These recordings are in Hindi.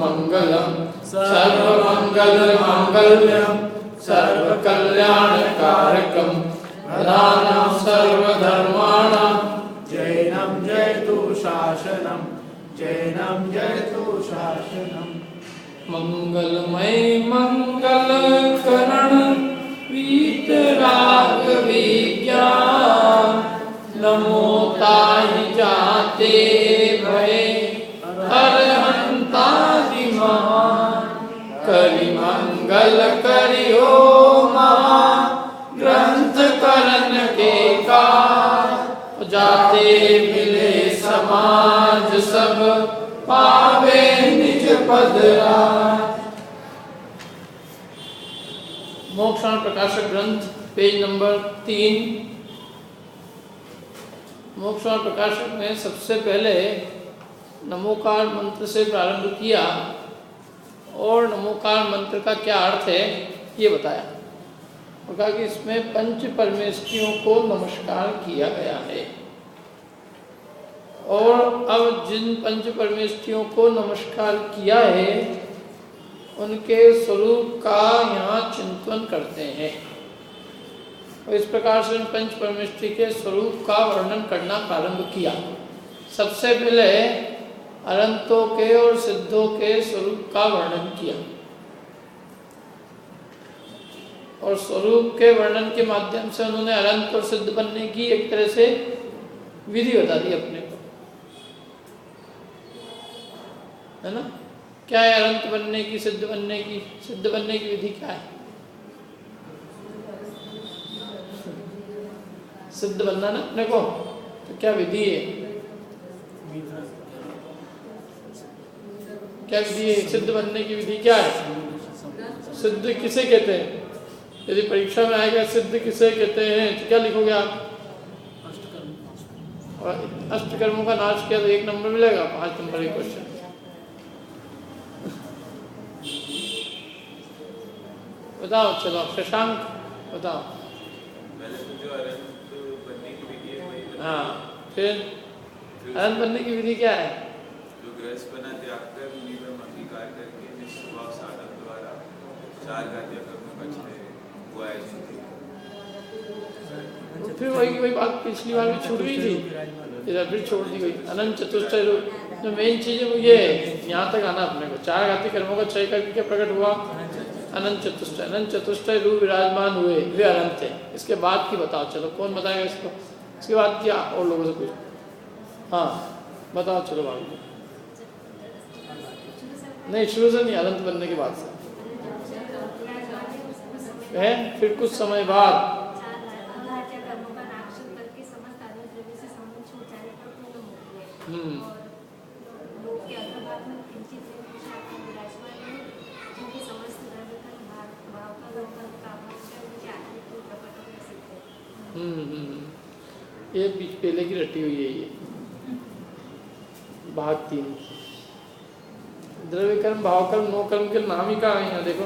मंगलम सर्वमंगलमांगल्यम सर्वकल्याणकारकम प्रधानं सर्वधर्माणां जैनं जयतु शासनं जैनं जयतु शासनं। मंगलमय मंगलकरण वीतराग विज्ञान नमो ताहि जाते भय हरहंता महान करि मंगल करियो महा ग्रंथ करण के का जाते मिले समाज सब पावे निज पद राज। मोक्षाण प्रकाशक ग्रंथ पेज नंबर 3। मोक्षाण प्रकाशक ने सबसे पहले नमोकार मंत्र से प्रारंभ किया और नमोकार मंत्र का क्या अर्थ है ये बताया और कहा कि इसमें पंच परमेष्ठियों को नमस्कार किया गया है और अब जिन पंच परमेष्ठियों को नमस्कार किया है उनके स्वरूप का यहाँ चिंतन करते हैं और इस प्रकार से उन पंच परमेष्ठि के स्वरूप का वर्णन करना प्रारंभ किया। सबसे पहले अनंतों के और सिद्धों के स्वरूप का वर्णन किया और स्वरूप के वर्णन के माध्यम से उन्होंने अनंत और सिद्ध बनने की एक तरह से विधि बता दी अपने को, है ना। क्या है अनंत बनने की, सिद्ध बनने की? सिद्ध बनने की विधि क्या है? सिद्ध बनना ना अपने को, तो क्या विधि है? क्या विधि है? सिद्ध बनने की विधि क्या है? सिद्ध किसे कहते हैं? यदि परीक्षा में आएगा सिद्ध किसे कहते हैं तो क्या लिखोगे आप? और अष्टकर्मों का नाश किया तो 1 नंबर मिलेगा, 5 नंबर एक क्वेश्चन। बताओ, चलो शशांक बताओ। हाँ, फिर अनंत बनने की विधि क्या है? जो गृहस्पना त्याग कर मुनि में अंगीकार करके निष्स्वभाव साधन द्वारा 4 घातीय कर्मों का क्षय हुआ है। फिर वही बात पिछली बार भी छूट गई थी, इधर फिर छोड़ दी गई। अनंत चतुष्टय रूप जो मेन चीज है वो ये है, यहाँ तक आना अपने को। 4 घातीय कर्मों का क्षय करके क्या प्रकट हुआ? अनंत चतुष्टय। अनंत चतुष्टय रूप विराजमान हुए, वे अनंत है। इसके बाद की बताओ, चलो कौन बताएगा इसको? इसके बाद क्या और लोगों से पूछ। हाँ बताओ, चलो भाभी। नहीं, शुरू से नहीं, अनंत बनने के बाद से है। फिर कुछ समय बाद ये बीच पहले की रटी हुई है ये भाग 3। द्रव्य कर्म, भाव कर्म, नो कर्म के नाम ही कहाँ है? यहाँ देखो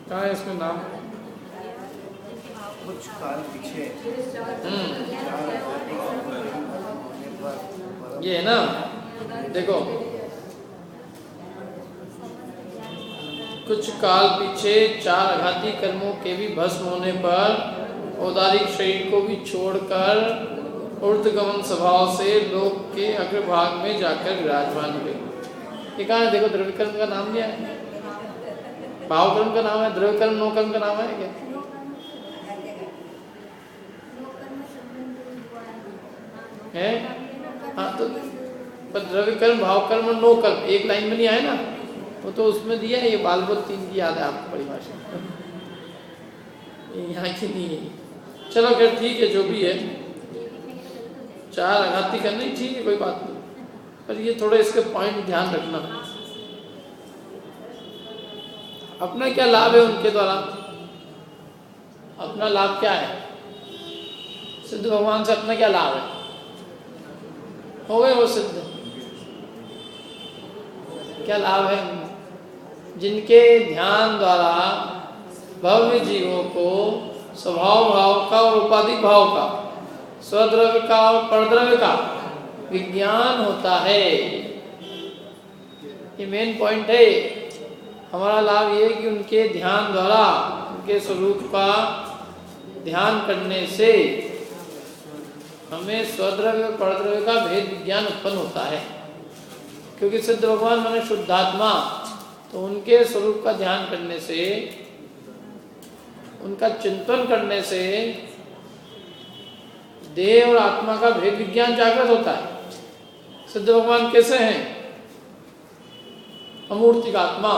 कहाँ है इसमें नाम? कुछ काल पीछे ये है ना, देखो कुछ काल पीछे 4 आघाती कर्मों के भी भस्म होने पर औदारिक शरीर को भी छोड़कर ऊर्ध्वगमन स्वभाव से लोक के अग्रभाग में जाकर विराजमान हुए। ये कहाँ है? देखो, द्रव्य कर्म का नाम क्या है? भाव कर्म का नाम है, द्रव्य कर्म नो कर्म का नाम है क्या? है? हाँ, तो पर द्रव्य कर्म, भाव कर्म और नो कर्म एक लाइन में नहीं आए ना, वो तो उसमें दिया है। ये बालबोध 3 की याद है आपको परिभाषा, यहाँ की नहीं है। चलो खैर ठीक है, जो भी है। 4 आघाती करना ही ठीक है, कोई बात नहीं, पर ये थोड़ा इसके पॉइंट ध्यान रखना। अपना क्या लाभ है उनके द्वारा? अपना लाभ क्या है? सिद्ध भगवान से अपना क्या लाभ है? हो गए वो सिद्ध, क्या लाभ है? जिनके ध्यान द्वारा भव्य जीवों को स्वभाव भाव का और उपाधिक भाव का, स्वद्रव्य का और परद्रव्य का विज्ञान होता है। ये मेन पॉइंट है। हमारा लाभ ये है कि उनके ध्यान द्वारा, उनके स्वरूप का ध्यान करने से हमें स्वद्रव्य और परद्रव्य का भेद विज्ञान उत्पन्न होता है। क्योंकि सिद्ध भगवान माने शुद्धात्मा, तो उनके स्वरूप का ध्यान करने से, उनका चिंतन करने से देह और आत्मा का भेद विज्ञान जागृत होता है। सिद्ध भगवान कैसे हैं? अमूर्तिक आत्मा।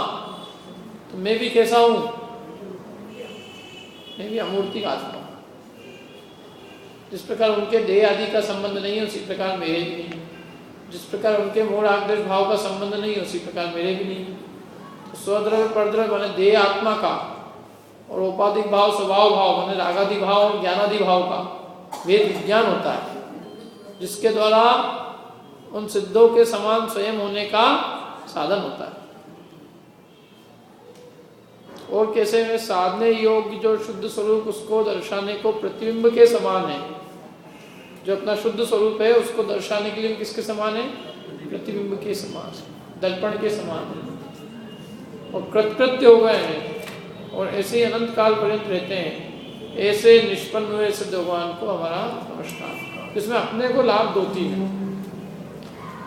तो मैं भी कैसा हूं? मैं भी अमूर्तिक आत्मा। जिस प्रकार उनके देह आदि का संबंध नहीं है, उसी प्रकार मेरे भी नहीं। जिस प्रकार उनके मूल आदेश भाव का संबंध नहीं है, उसी प्रकार मेरे भी नहीं। तो स्वद्रव्य परद्रव्य माने देह आत्मा का, और औपाधिक भाव स्वभाव भाव माने रागादि भाव और ज्ञानादि भाव का वेद विज्ञान होता है, जिसके द्वारा उन सिद्धों के समान स्वयं होने का साधन होता है। और कैसे में साधने योग्य जो शुद्ध स्वरूप, उसको दर्शाने को प्रतिबिंब के समान है। जो अपना शुद्ध स्वरूप है उसको दर्शाने के लिए किसके समान है? प्रतिबिंब के समान, दर्पण के समान है। और कृतकृत्य हो गए हैं और ऐसे ही अनंत काल पर्यंत रहते हैं। ऐसे निष्पन्न हुए सिद्ध भगवान को हमारा नमस्कार। इसमें अपने को लाभ दो तीन है।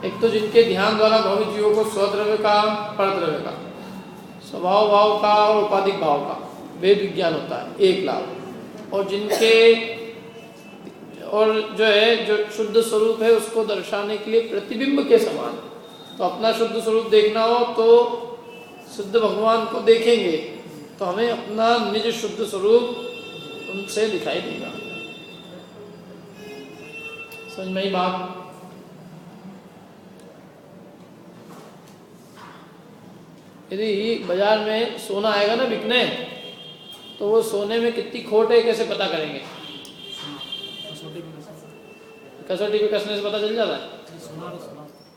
एक तो जिनके ध्यान द्वारा भौतिक जीवों को स्वद्रव्य का, परद्रव्य का, स्वभाव भाव का और उपाधिक भाव का वेद विज्ञान होता है, एक लाभ। और जिनके और जो है जो शुद्ध स्वरूप है उसको दर्शाने के लिए प्रतिबिंब के समान। तो अपना शुद्ध स्वरूप देखना हो तो सिद्ध भगवान को देखेंगे तो हमें अपना निज शुद्ध स्वरूप उनसे दिखाई देगा। समझ में आई बात? यदि बाजार में सोना आएगा ना बिकने, तो वो सोने में कितनी खोट है कैसे पता करेंगे? कसौटी पे कसने से पता चल जाता है।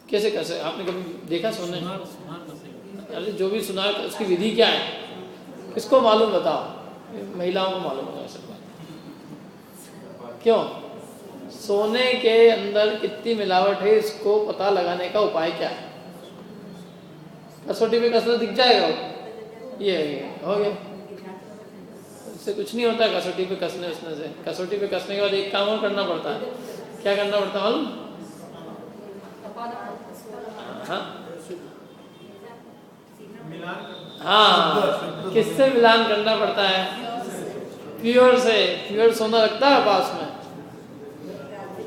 कैसे कैसे आपने कभी देखा सोने? अरे जो भी सुनार, उसकी विधि क्या है किसको मालूम? बताओ। महिलाओं को मालूम होगा सब बात। क्यों? सोने के अंदर कितनी मिलावट है इसको पता लगाने का उपाय क्या है? कसौटी पे कसना दिख जाएगा। ये हो गया, इससे कुछ नहीं होता। कसौटी पे कसने उसने से, कसौटी पे कसने के बाद एक काम और करना पड़ता है। क्या करना पड़ता है मालूम? हाँ, किससे मिलान करना पड़ता है? प्योर से। प्योर सोना रखता है पास में।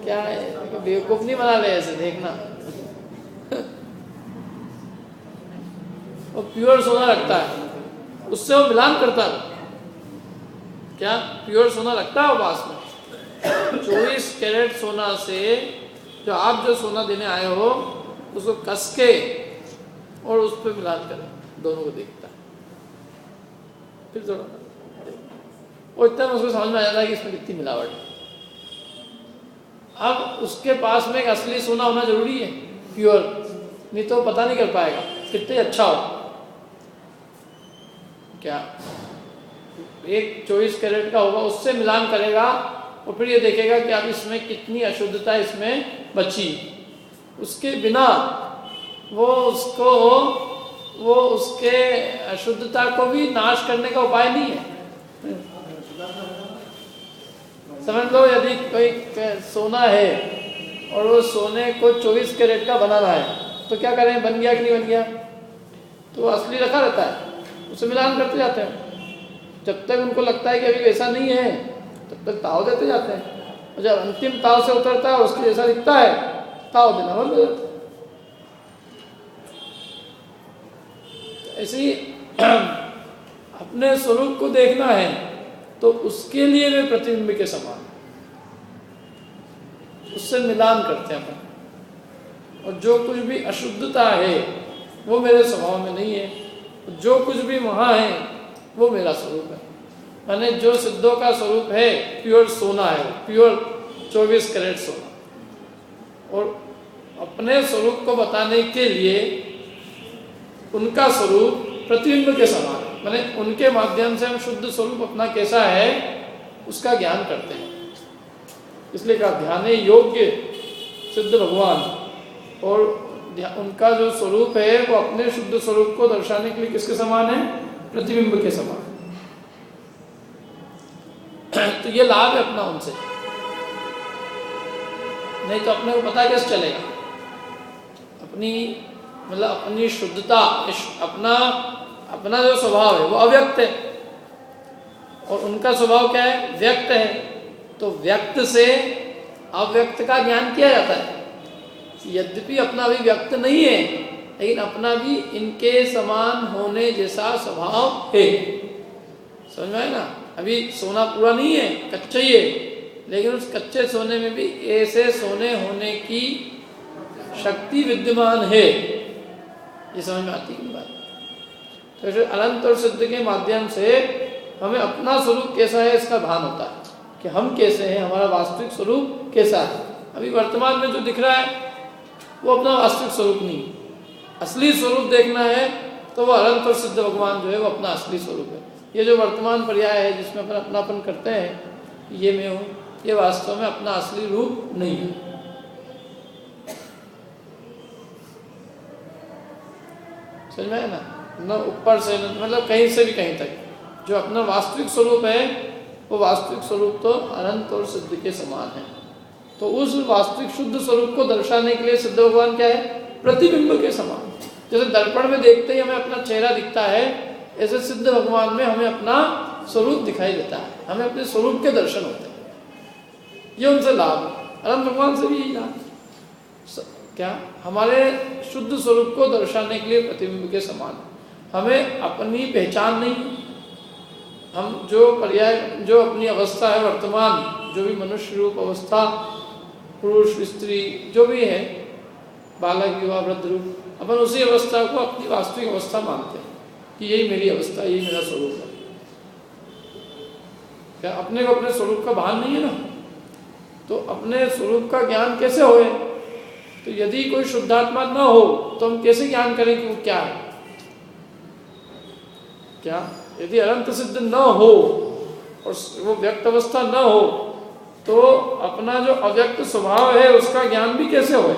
क्या है, बेवकूफ नहीं बना ले ऐसे, देखना। वो प्योर सोना रखता है, उससे वो मिलान करता है। क्या प्योर सोना रखता है वो पास में? 24 कैरेट सोना से जो आप जो सोना देने आए हो उसको कस के और उस पर मिलान करें, दोनों को देखता है। फिर थोड़ा और इतना उसको समझ में आ जाता है कि इसमें कितनी मिलावट है। अब उसके पास में एक असली सोना होना जरूरी है, प्योर, नहीं तो पता नहीं कर पाएगा कितने अच्छा हो। क्या एक 24 कैरेट का होगा, उससे मिलान करेगा और फिर ये देखेगा कि अब इसमें कितनी अशुद्धता इसमें बची। उसके बिना वो उसके अशुद्धता को भी नाश करने का उपाय नहीं है। समझ लो यदि कोई सोना है और वो सोने को 24 कैरेट का बनाना है तो क्या करें? बन गया कि नहीं बन गया? तो वो असली रखा रहता है, उसे मिलान करते जाते हैं। जब तक उनको लगता है कि अभी वैसा नहीं है तब तक ताव देते जाते हैं। और जब अंतिम ताव से उतरता है उसके जैसा दिखता है, ताव देना बंद हो जाता है। ऐसे ही अपने स्वरूप को देखना है तो उसके लिए वे प्रतिबिंब के समान, उससे मिलान करते हैं अपन। और जो कुछ भी अशुद्धता है वो मेरे स्वभाव में नहीं है, जो कुछ भी वहाँ है वो मेरा स्वरूप है। माने जो सिद्धों का स्वरूप है प्योर सोना है, प्योर 24 कैरेट सोना। और अपने स्वरूप को बताने के लिए उनका स्वरूप प्रतिबिंब के समान, माने उनके माध्यम से हम शुद्ध स्वरूप अपना कैसा है उसका ज्ञान करते हैं। इसलिए कहा ध्यान योग्य सिद्ध भगवान। और उनका जो स्वरूप है वो अपने शुद्ध स्वरूप को दर्शाने के लिए किसके समान है? प्रतिबिंब के समान। तो ये लाभ है अपना उनसे, नहीं तो अपने को पता कैसे चलेगा? अपनी मतलब अपनी शुद्धता, अपना जो स्वभाव है वो अव्यक्त है और उनका स्वभाव क्या है? व्यक्त है। तो व्यक्त से अव्यक्त का ज्ञान किया जाता है। यद्यपि अपना भी व्यक्त नहीं है, लेकिन अपना भी इनके समान होने जैसा स्वभाव है। समझ में आए ना? अभी सोना पूरा नहीं है, कच्चा ही है, लेकिन उस कच्चे सोने में भी ऐसे सोने होने की शक्ति विद्यमान है। ये समझ में आती है बात। तो फिर अनंत और सिद्ध के माध्यम से हमें अपना स्वरूप कैसा है इसका भान होता है कि हम कैसे हैं, हमारा वास्तविक स्वरूप कैसा है। अभी वर्तमान में जो दिख रहा है वो अपना वास्तविक स्वरूप नहीं, असली स्वरूप देखना है तो वो अनंत और सिद्ध भगवान जो है वो अपना असली स्वरूप है। ये जो वर्तमान पर्याय है जिसमें अपन अपनापन करते हैं, ये मैं हूँ, ये वास्तव में अपना असली रूप नहीं है। समझ में है ना? न ऊपर से मतलब कहीं से भी कहीं तक जो अपना वास्तविक स्वरूप है वो वास्तविक स्वरूप तो अनंत और सिद्ध के समान है। तो उस वास्तविक शुद्ध स्वरूप को दर्शाने के लिए सिद्ध भगवान क्या है? प्रतिबिंब के समान। जैसे दर्पण में देखते ही हमें अपना चेहरा दिखता है, ऐसे सिद्ध भगवान में हमें अपना स्वरूप दिखाई देता है, हमें अपने स्वरूप के दर्शन होते हैं। ये उनसे लाभ है। अनंत भगवान से भी यही लाभ क्या? हमारे शुद्ध स्वरूप को दर्शाने के लिए प्रतिबिंब के समान। हमें अपनी पहचान नहीं, हम जो पर्याय जो अपनी अवस्था है वर्तमान, जो भी मनुष्य रूप अवस्था, पुरुष स्त्री जो भी है, बालक युवा वृद्ध रूप, अपन उसी अवस्था को अपनी वास्तविक अवस्था मानते हैं कि यही मेरी अवस्था, यही मेरा स्वरूप है। क्या अपने को अपने स्वरूप का भान नहीं है ना? तो अपने स्वरूप का ज्ञान कैसे होए? तो यदि कोई शुद्धात्मा न हो तो हम कैसे ज्ञान करें कि वो क्या है? क्या यदि अनंत सिद्ध न हो और वो व्यक्त अवस्था न हो तो अपना जो अव्यक्त स्वभाव है उसका ज्ञान भी कैसे होए?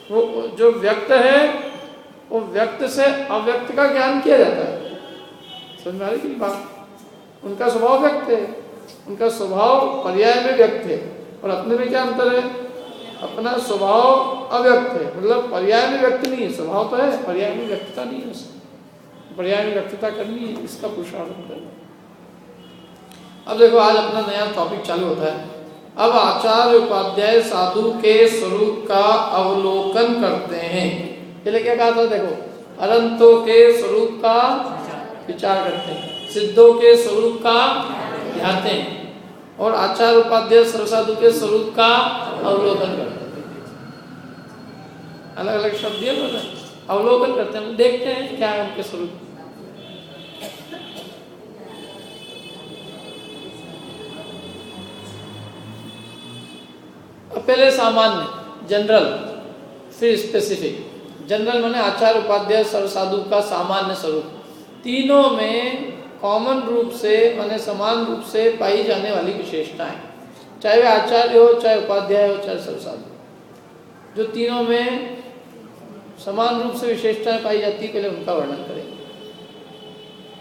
वो जो व्यक्त है वो व्यक्त से अव्यक्त का ज्ञान किया जाता है। समझ में आ रही है बात? उनका स्वभाव व्यक्त है, उनका स्वभाव पर्याय में व्यक्त है और अपने में क्या अंतर है? अपना स्वभाव अव्यक्त है, मतलब पर्याय में व्यक्त नहीं है। स्वभाव तो है, पर्याय में व्यक्तता नहीं है उसकी। पर्याय में व्यक्तता करनी है, इसका पुरुषार्थ करना। अब देखो आज अपना नया टॉपिक चालू होता है। अब आचार्य उपाध्याय साधु के स्वरूप का अवलोकन करते हैं। पहले क्या कहा था? देखो, अनंतों के स्वरूप का विचार करते हैं, सिद्धों के स्वरूप का ध्याते हैं और आचार्य उपाध्याय सर्वसाधु के स्वरूप का अवलोकन करते हैं। अलग अलग शब्द दिए बोले, अवलोकन करते हैं, देखते हैं क्या है उनके स्वरूप। पहले सामान्य जनरल, फिर स्पेसिफिक। जनरल माने आचार्य उपाध्याय सर्वसाधु का सामान्य स्वरूप, तीनों में कॉमन रूप से माने समान रूप से पाई जाने वाली विशेषताएं, चाहे वे आचार्य हो, चाहे उपाध्याय हो, चाहे सर्वसाधु, जो तीनों में समान रूप से विशेषताएं पाई जाती है, पहले उनका वर्णन करेंगे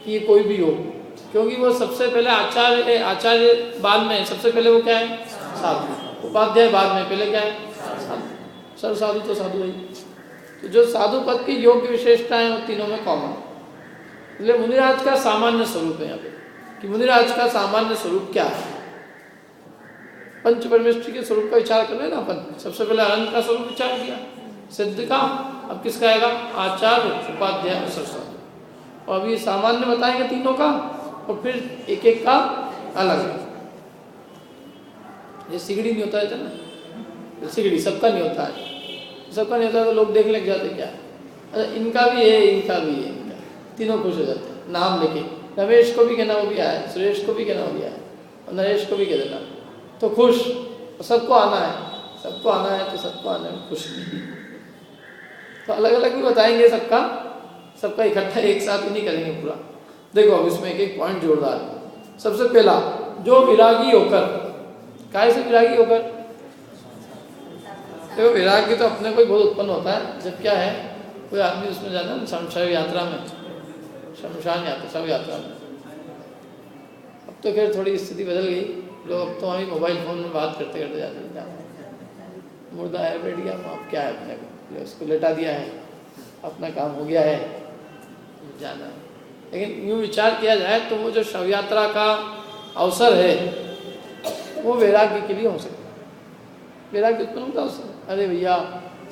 कि ये कोई भी हो, क्योंकि वो सबसे पहले आचार्य, आचार्य बाद में, सबसे पहले वो क्या है? साधु। उपाध्याय बाद में, पहले क्या है? साधु। सर्वसाधु तो साधु है। तो जो साधु पद की योग्य विशेषताएं वो तीनों में कॉमन। इसलिए मुनिराज का सामान्य स्वरूप है यहाँ पे कि मुनिराज का सामान्य स्वरूप क्या है। पंच परमेष्ठी के स्वरूप का विचार कर रहे हैं ना अपन। सबसे पहले अनंत का स्वरूप विचार किया, सिद्ध का, अब किसका आएगा? आचार्य, उपाध्याय और सर्वसाधु। और अभी सामान्य बताएंगे तीनों का और फिर एक एक का अलग। ये सिगड़ी नहीं होता है ना, सिगड़ी सबका नहीं होता है, सबका नहीं होता तो लोग देख लग जाते क्या, अच्छा इनका भी है, इनका भी है, इनका, तीनों खुश हो जाते हैं नाम लेके। रमेश को भी कहना वो भी आया, सुरेश को भी कहना वो भी आया और नरेश को भी कह देना तो खुश। सबको आना है, सबको आना है तो सबको आने में खुश नहीं। तो अलग अलग भी बताएंगे सबका, सबका इकट्ठा एक साथ ही नहीं करेंगे पूरा। देखो अब इसमें एक एक पॉइंट जोरदार है। सबसे पहला, जो विरागी होकर, काहे से विरागी होकर? देखो वैराग्य तो अपने को ही बहुत उत्पन्न होता है जब क्या है कोई आदमी उसमें जाता है ना शमशान यात्रा में, शमशान यात्रा शव यात्रा में। अब तो खैर थोड़ी स्थिति बदल गई, लोग अब तो वहीं मोबाइल फ़ोन में बात करते करते जाते हैं। मुर्दा है बैठ गया, अब क्या है अपने को, उसको लेटा दिया है, अपना काम हो गया है, जाना। लेकिन यूँ विचार किया जाए तो वो जो शव यात्रा का अवसर है वो वैराग्य के लिए हो सकता है। वैराग्य उत्पन्न होता है उससे, अरे भैया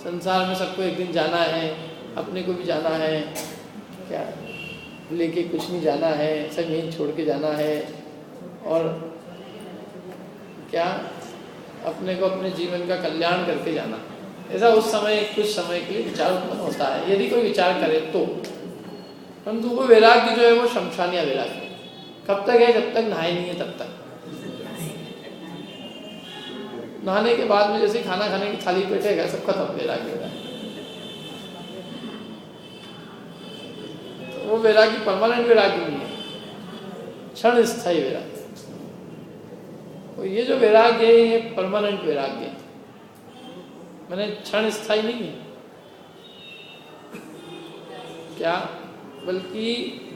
संसार में सबको एक दिन जाना है, अपने को भी जाना है, क्या लेके कुछ नहीं जाना है, सब यहीं छोड़ के जाना है, और क्या अपने को अपने जीवन का कल्याण करके जाना। ऐसा उस समय कुछ समय के लिए विचार उत्पन्न होता है यदि कोई विचार करे तो। परंतु वो वैराग्य जो है वो शमशानिया वैराग्य कब तक है, जब तक नहाए नहीं है तब तक। नहाने के बाद में जैसे खाना खाने की थाली बैठेगा सब खत्म, वैराग्य हो। तो वो वैराग्य परमानेंट वैराग्य नहीं है, क्षण स्थायी वैराग्य। तो ये जो वैराग्य है ये परमानेंट वैराग्य है, मैंने क्षण स्थायी नहीं है। क्या बल्कि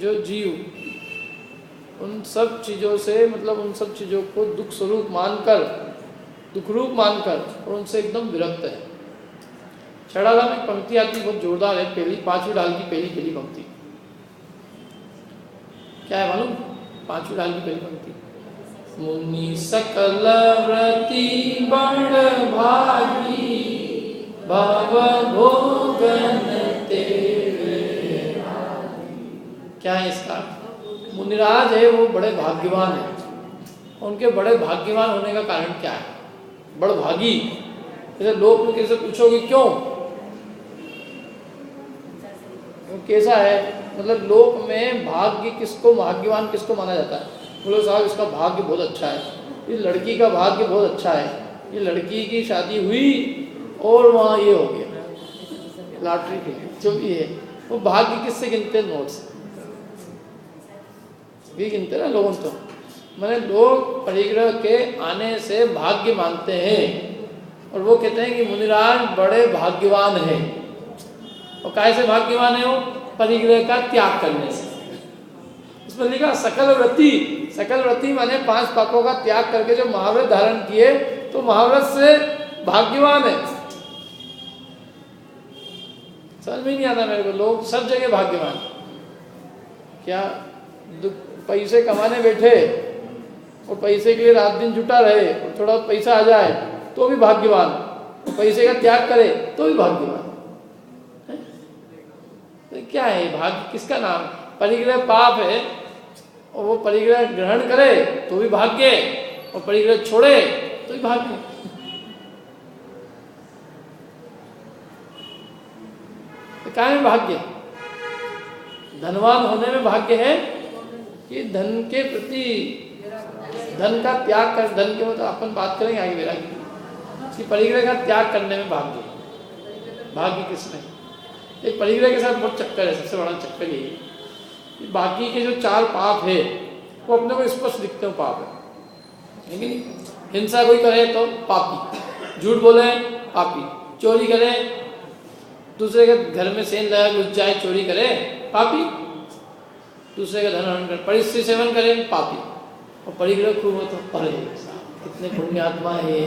जो जीव उन सब चीज़ों से, मतलब उन सब चीज़ों को दुख स्वरूप मानकर, दुख रूप मानकर और उनसे एकदम विरक्त है। छड़ाला में एक पंक्ति आती बहुत जोरदार है, पहली 5वीं डाल की पहली पंक्ति। क्या है मालूम? 5वीं डाल की पहली पंक्ति, मुनि सकल व्रति बड़ भागी भव भोगन तेरे। क्या है इसका? मुनिराज है वो बड़े भाग्यवान है। उनके बड़े भाग्यवान होने का कारण क्या है? बड़ भागी। जैसे लोग में किसी पूछोगे क्यों, कैसा है, मतलब लोक में भाग्य किसको, भाग्यवान किसको माना जाता है? बोलो साहब इसका भाग्य बहुत अच्छा है, इस लड़की का भाग्य बहुत अच्छा है, ये लड़की की शादी हुई और वहाँ ये हो गया, लॉटरी के जो भी है वो भाग्य किससे गिनते हैं? नोट से भी गिनते ना लोगों। तो मैंने लोग परिग्रह के आने से भाग्य मानते हैं और वो कहते हैं कि मुनिराज बड़े भाग्यवान हैं। और कैसे भाग्यवान है वो? परिग्रह का त्याग करने से। उसमें लिखा सकल व्रति, सकल व्रति माने 5 पापों का त्याग करके जो महाव्रत धारण किए तो महाव्रत से भाग्यवान है। समझ में नहीं आता मेरे को, लोग सब जगह भाग्यवान। क्या पैसे कमाने बैठे और पैसे के लिए रात दिन जुटा रहे और थोड़ा पैसा आ जाए तो भी भाग्यवान, पैसे का त्याग करे तो भी भाग्यवान। तो क्या है भाग्य? किसका नाम? परिग्रह पाप है और वो परिग्रह ग्रहण करे तो भी भाग्य, और परिग्रह छोड़े तो भी भाग्य। तो क्या है भाग्य? धनवान होने में भाग्य है कि धन के प्रति, धन का त्याग कर, धन के मतलब अपन बात करेंगे आगे वैराग्य कि परिग्रह का त्याग करने में भाग्य। भाग्य किसमें? एक परिग्रह के साथ बहुत चक्कर है, सबसे बड़ा चक्कर यही है कि बाकी के जो 4 पाप है वो अपने को स्पष्ट दिखते हो पाप है, लेकिन हिंसा कोई करे तो पापी, झूठ बोले पापी, चोरी करे, दूसरे के घर में सेंध लगा घुस जाए चोरी करे पापी, दूसरे का धन हरण करे, परिस्थिति सेवन करे पापी, और परिग्रह खूब हो तो अरे कितने पुण्यात्मा है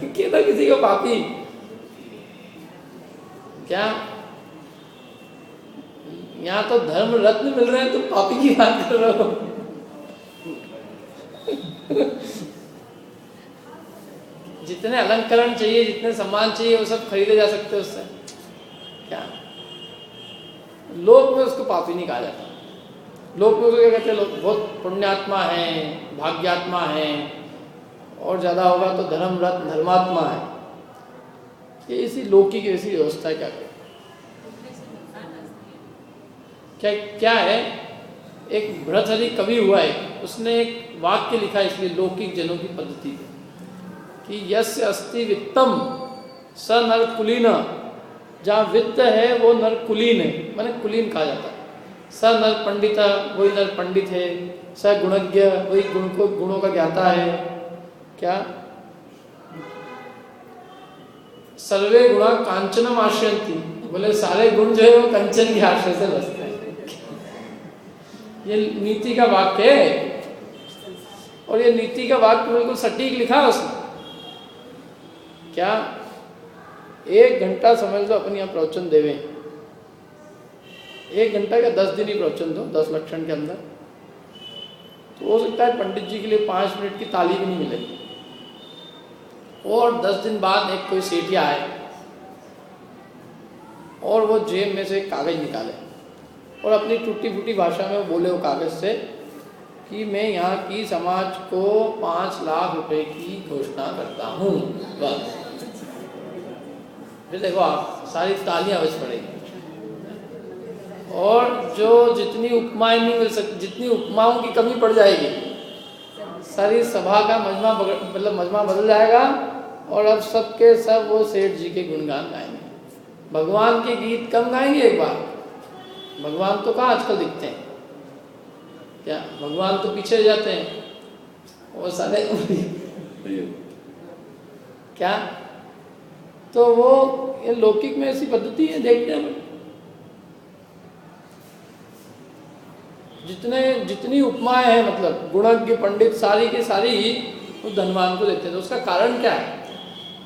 कहता किसी को पापी। क्या यहाँ तो धर्म रत्न मिल रहे हैं, तुम पापी की बात कर रहे हो? जितने अलंकरण चाहिए, जितने सम्मान चाहिए वो सब खरीदे जा सकते हैं उससे। क्या लोक में उसको पापी नहीं कहा जाता। लोक में उसको क्या कहते हैं? लोग बहुत पुण्यात्मा हैं, भाग्यात्मा हैं, और ज़्यादा होगा तो धर्म रत्न धर्मात्मा है। ये इसी लौकिक की ऐसी व्यवस्था है। क्या है? एक भरतहरि कवि हुआ है, उसने एक वाक्य लिखा है इसलिए लौकिक जनों की पद्धति कि यस्य अस्ति वित्तम स नर कुलीन। जहाँ वित्त है वो नर कुलीन है, माने कुलीन कहा जाता है। स नर पंडित, वही नर पंडित है। स गुणज्ञ, वही गुणों का ज्ञाता है। क्या सर्वे गुणा कांचनम आश्रयंती, बोले सारे गुण जो है वो कंचन के आश्रय से बसते हैं। ये नीति का वाक्य है, और ये नीति का वाक्य बिल्कुल सटीक लिखा है उसने। क्या 1 घंटा समझ लो अपनी यहाँ प्रवचन देवे, 1 घंटा का 10 दिन ही प्रवचन दो 10 लक्षण के अंदर, तो हो सकता है पंडित जी के लिए 5 मिनट की ताली भी नहीं मिलेगी। और 10 दिन बाद एक कोई सेठिया आए और वो जेब में से कागज निकाले और अपनी टूटी फूटी भाषा में वो बोले वो कागज से कि मैं यहाँ की समाज को 5 लाख रुपए की घोषणा करता हूँ, बस। फिर देखो आप सारी तालियां बज पड़ेगी। और जो जितनी उपमाएं नहीं मिल सकती, जितनी उपमाओं की कमी पड़ जाएगी, सारी सभा का मजमा बदल जाएगा और अब सबके सब वो सेठ जी के गुणगान गाएंगे। भगवान के गीत कम गाएंगे एक बार, भगवान तो कहाँ आजकल दिखते हैं, क्या भगवान तो पीछे जाते हैं वो सारे क्या, तो वो ये लौकिक में ऐसी पद्धति है देखने में। जितनी उपमाएं हैं, मतलब गुणज्ञ पंडित सारी की सारी वो धनवान को देते हैं। तो उसका कारण क्या है?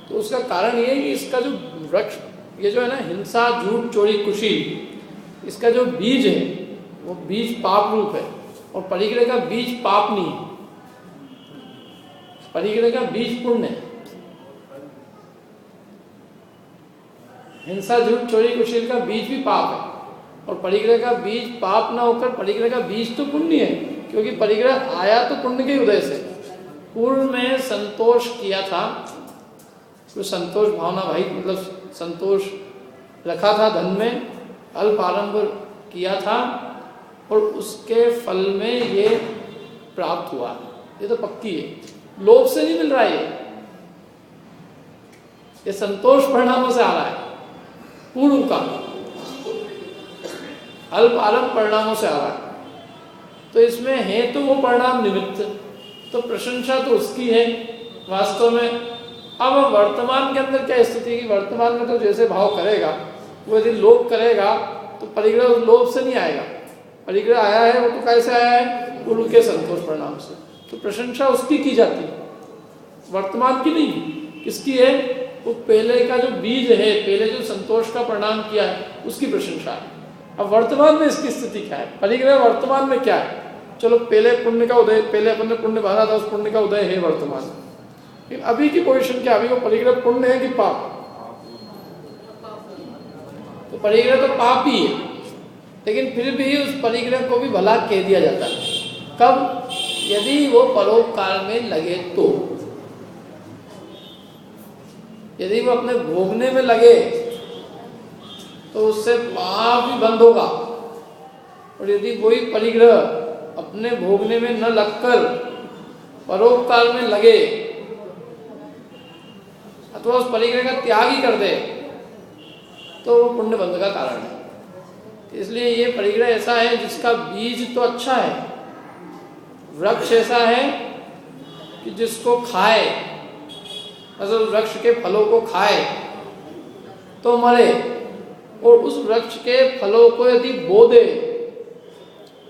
तो उसका कारण ये है कि इसका जो वृक्ष, ये जो है ना, हिंसा झूठ चोरी कुशील, इसका जो बीज है वो बीज पाप रूप है, और परिग्रह का बीज पाप नहीं है, परिग्रह का बीज पुण्य है। हिंसा झूठ चोरी कुशील का बीज भी पाप है, और परिग्रह का बीज पाप ना होकर परिग्रह का बीज तो पुण्य है, क्योंकि परिग्रह आया तो पुण्य के उदय से। पूर्व में संतोष किया था, तो संतोष भावना भाई, मतलब संतोष रखा था धन में, अल्प आरंभ किया था, और उसके फल में ये प्राप्त हुआ, ये तो पक्की है। लोभ से नहीं मिल रहा है, ये संतोष परिणामों से आ रहा है। पूर्व का अल्प आरंभ परिणामों से आ रहा है, तो इसमें है तो वो परिणाम निमित्त, तो प्रशंसा तो उसकी है वास्तव में। अब वर्तमान के अंदर क्या स्थिति है कि वर्तमान में तो जैसे भाव करेगा वो, यदि लोभ करेगा तो परिग्रह उस लोभ से नहीं आएगा, परिग्रह आया है वो तो कैसे आया है? पूर्व के संतोष परिणाम से। तो प्रशंसा उसकी की जाती है, वर्तमान की नहीं। किसकी है? वो पहले का जो बीज है, पहले जो संतोष का परिणाम किया है उसकी प्रशंसा है। अब वर्तमान में इसकी स्थिति क्या है? परिग्रह वर्तमान में क्या है? चलो पहले पुण्य का उदय, पहले अपन ने पुण्य बांधा था, उस पुण्य का उदय है वर्तमान में। लेकिन अभी की पोजीशन क्या? अभी वो परिग्रह पुण्य है कि पाप? तो परिग्रह तो पाप ही है, लेकिन फिर भी उस परिग्रह को भी भला कह दिया जाता है। कब? यदि वो परोपकार में लगे तो। यदि वो अपने भोगने में लगे तो उससे पाप भी बंद होगा, और यदि वही परिग्रह अपने भोगने में न लगकर परोपकार में लगे अथवा उस परिग्रह का त्याग ही कर दे तो वो पुण्य बंध का कारण है। इसलिए ये परिग्रह ऐसा है जिसका बीज तो अच्छा है, वृक्ष ऐसा है कि जिसको खाए, मतलब वृक्ष के फलों को खाए तो मरे, और उस वृक्ष के फलों को यदि बो दे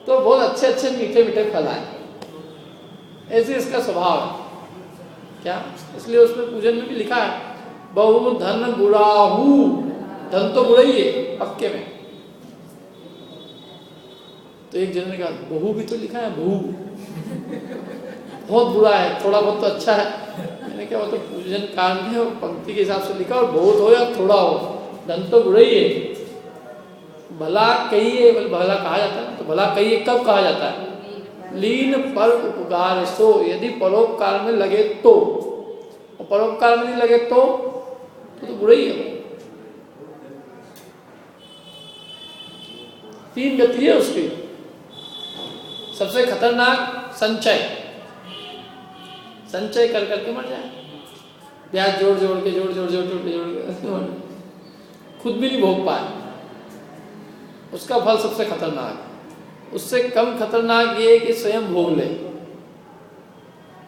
तो बहुत अच्छे अच्छे मीठे मीठे फल आए। ऐसे इसका स्वभाव है। क्या? इसलिए उसमें पूजन में भी लिखा है, बहु धन बुराहू, धन तो बुरा ही है पक्के में। तो एक जन ने कहा बहु भी तो लिखा है, बहु बहुत बुरा है, थोड़ा बहुत तो अच्छा है। मैंने कहा वो तो पूजन काल में और पंक्ति के हिसाब से लिखा, और बहुत हो या थोड़ा हो, धन तो बुरा ही है। भला कहिए, भला कहा जाता है, तो भला कहिए कब कहा जाता है? लीन पर उपकार सो, यदि परोपकार में लगे तो, और परोपकार में नहीं लगे तो बुरा ही है। 3 गति है उसकी। सबसे खतरनाक संचय, संचय कर करके मर जाए, ब्याज जोड़ जोड़ के खुद भी नहीं भोग पाए, उसका फल सबसे खतरनाक। उससे कम खतरनाक ये है कि स्वयं भोग ले,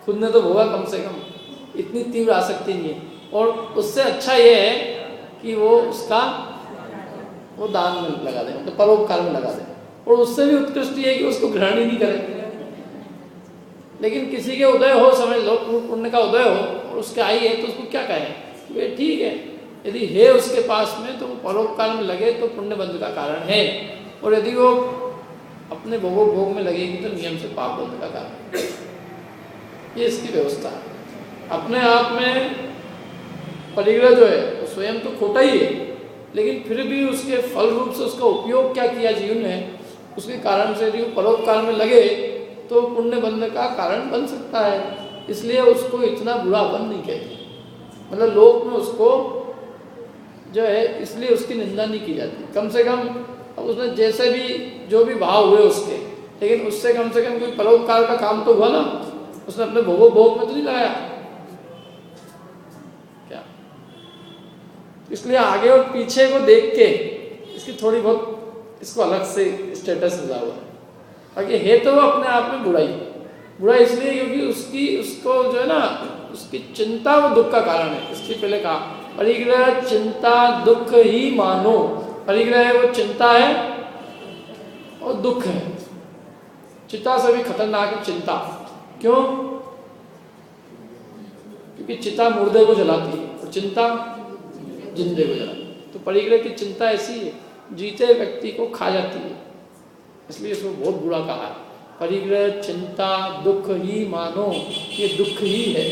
खुद ने तो भोगा कम से कम, इतनी तीव्र आसक्ति नहीं है। और उससे अच्छा ये है कि वो उसका वो दान में लगा दे, मतलब परोपकार में लगा दे। और उससे भी उत्कृष्ट ये है कि उसको ग्रहण ही नहीं करे। लेकिन किसी के उदय हो, समझ लो पुण्य का उदय हो और उसके आई है, तो उसको क्या कहें वे ठीक है, यदि है उसके पास में तो वो परोपकार में लगे तो पुण्य बंध का कारण है, और यदि वो अपने भोग में लगेगी तो नियम से पाप बंध का कारण है। ये इसकी व्यवस्था है। अपने आप में परिग्रह जो है वो स्वयं तो खोटा ही है, लेकिन फिर भी उसके फल रूप से उसका उपयोग क्या किया जीवन में, उसके कारण से यदि वो परोपकार में लगे तो पुण्य बंध का कारण बन सकता है। इसलिए उसको इतना बुरापन नहीं कहते, मतलब लोक में उसको जो है इसलिए उसकी निंदा नहीं की जाती। कम से कम अब उसने जैसे भी जो भी भाव हुए उसके, लेकिन उससे कम से कम कोई परोपकार का काम तो हुआ ना, उसने अपने भोग में तो नहीं लगाया क्या। इसलिए आगे और पीछे को देख के इसकी थोड़ी बहुत इसको अलग से स्टेटस मिला हुआ है। बाकी है तो वो अपने आप में बुरा इसलिए क्योंकि उसको जो है ना उसकी चिंता वो दुख का कारण है। इसके पहले कहा परिग्रह चिंता दुख ही मानो। परिग्रह है वो चिंता है और दुख है। चिंता से भी खतरनाक है चिंता। क्यों? क्योंकि चिता मुर्दे को जलाती है और चिंता जिंदे को जलाती है। तो परिग्रह की चिंता ऐसी है, जीते व्यक्ति को खा जाती है, इसलिए इसको बहुत बुरा कहा है। परिग्रह चिंता दुख ही मानो, ये दुख ही है।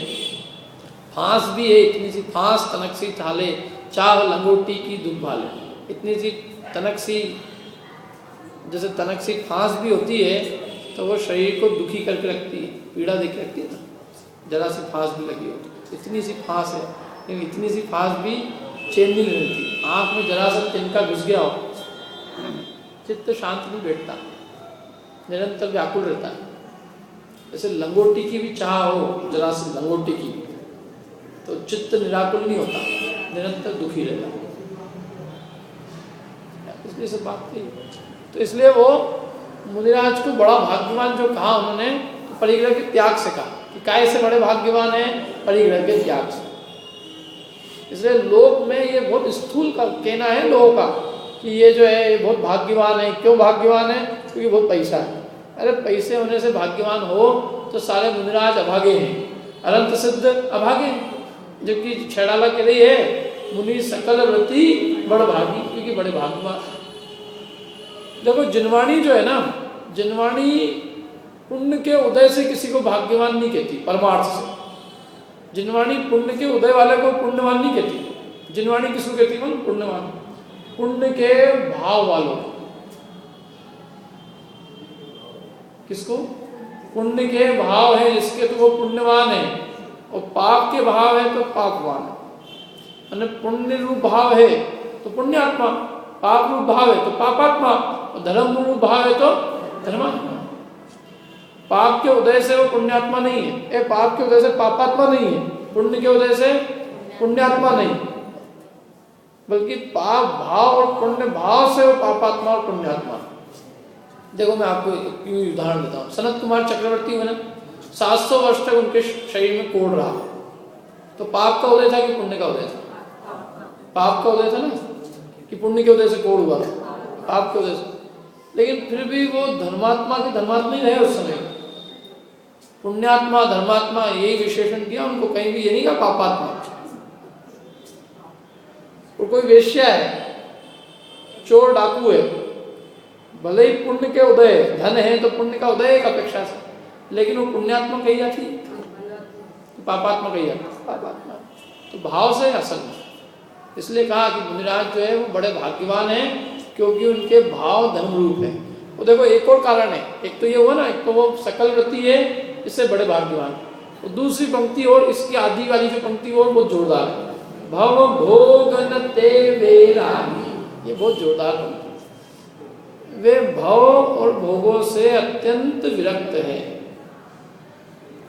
फांस भी है, इतनी सी फांस तनक सी थाले, चाह लंगोटी की दुख भाले। इतनी सी तनक सी, जैसे तनक सी फांस भी होती है तो वो शरीर को दुखी करके रखती है, पीड़ा देके रखती है ना, जरा सी फांस भी लगी हो। इतनी सी फांस है, लेकिन इतनी सी फांस भी चैन नहीं लेती। आँख में जरा सा तिनका घुस गया हो, चित्त शांत नहीं बैठता, निरंतर व्याकुल रहता है। जैसे लंगोटी की भी चाह हो, जरा सी लंगोटी की, तो चित्त निराकुल नहीं होता, निरंतर दुखी रहता है। इसलिए सब बात थी। तो इसलिए वो मुनिराज को बड़ा भाग्यवान जो कहा उन्होंने, तो परिग्रह के त्याग से कहा कि काय से बड़े भाग्यवान है, परिग्रह के त्याग से। इसलिए लोक में ये बहुत स्थूल का कहना है लोगों का कि ये जो है ये बहुत भाग्यवान है। क्यों भाग्यवान है? क्योंकि बहुत पैसा है। अरे पैसे होने से भाग्यवान हो तो सारे मुनिराज अभागे हैं, अनंत सिद्ध अभागे हैं। जबकि छैड़ाला कह रही है मुनि सकल व्रति बड़ भागी, क्योंकि बड़े भाग्यवान। देखो जिनवाणी जो है ना, जिनवाणी पुण्य के उदय से किसी को भाग्यवान नहीं कहती, परमार्थ से। जिनवाणी पुण्य के उदय वाले को पुण्यवान नहीं कहती। जिनवाणी किसको कहती है? पुण्यवान, पुण्य के भाव वालों। किसको? पुण्य के भाव है जिसके तो वो पुण्यवान है, और पाप के भाव है तो पापवान है। पुण्य रूप भाव है तो पुण्यात्मा, पाप रूप भाव है तो पापात्मा, और धर्म रूप भाव है तो धर्मात्मा। पाप के उदय से वो पुण्यात्मा नहीं है, पाप के उदय से पापात्मा नहीं है, पुण्य के उदय से पुण्यात्मा नहीं, बल्कि पाप भाव और पुण्य भाव से वो पापात्मा और पुण्यात्मा। देखो मैं आपको एक उदाहरण देता हूँ। सनत कुमार चक्रवर्ती हुए ना, 700 वर्ष तक उनके शरीर में कोढ़ रहा, तो पाप का उदय था कि पुण्य का उदय था? पाप का उदय था ना, कि पुण्य के उदय से कोढ़ हुआ था? पाप के उदय से। लेकिन फिर भी वो धर्मात्मा के धर्मात्मा ही रहे उस समय। पुण्यात्मा धर्मात्मा यही विशेषण दिया उनको, कहीं भी ये नहीं कहा पापात्मा। वो कोई वेश्या है, चोर डाकू है, भले ही पुण्य के उदय, धन है तो पुण्य का उदय एक अपेक्षा से, लेकिन वो पुण्यात्मा कही जाती, पापात्मा कही जाती, पापात्मा। तो भाव से असल में इसलिए कहा कि मुनिराज जो है वो बड़े भाग्यवान हैं, क्योंकि उनके भाव धर्म रूप है। वो देखो एक और कारण है, एक तो ये हुआ ना, एक तो वो सकल व्रती है, इससे बड़े भाग्यवान। और दूसरी पंक्ति और इसकी आदि वाली जो पंक्ति और बहुत जोरदार है, भव भोगन ते वेरागी, ये बहुत जोरदार पंक्ति। वे भव और भोगों से अत्यंत विरक्त है।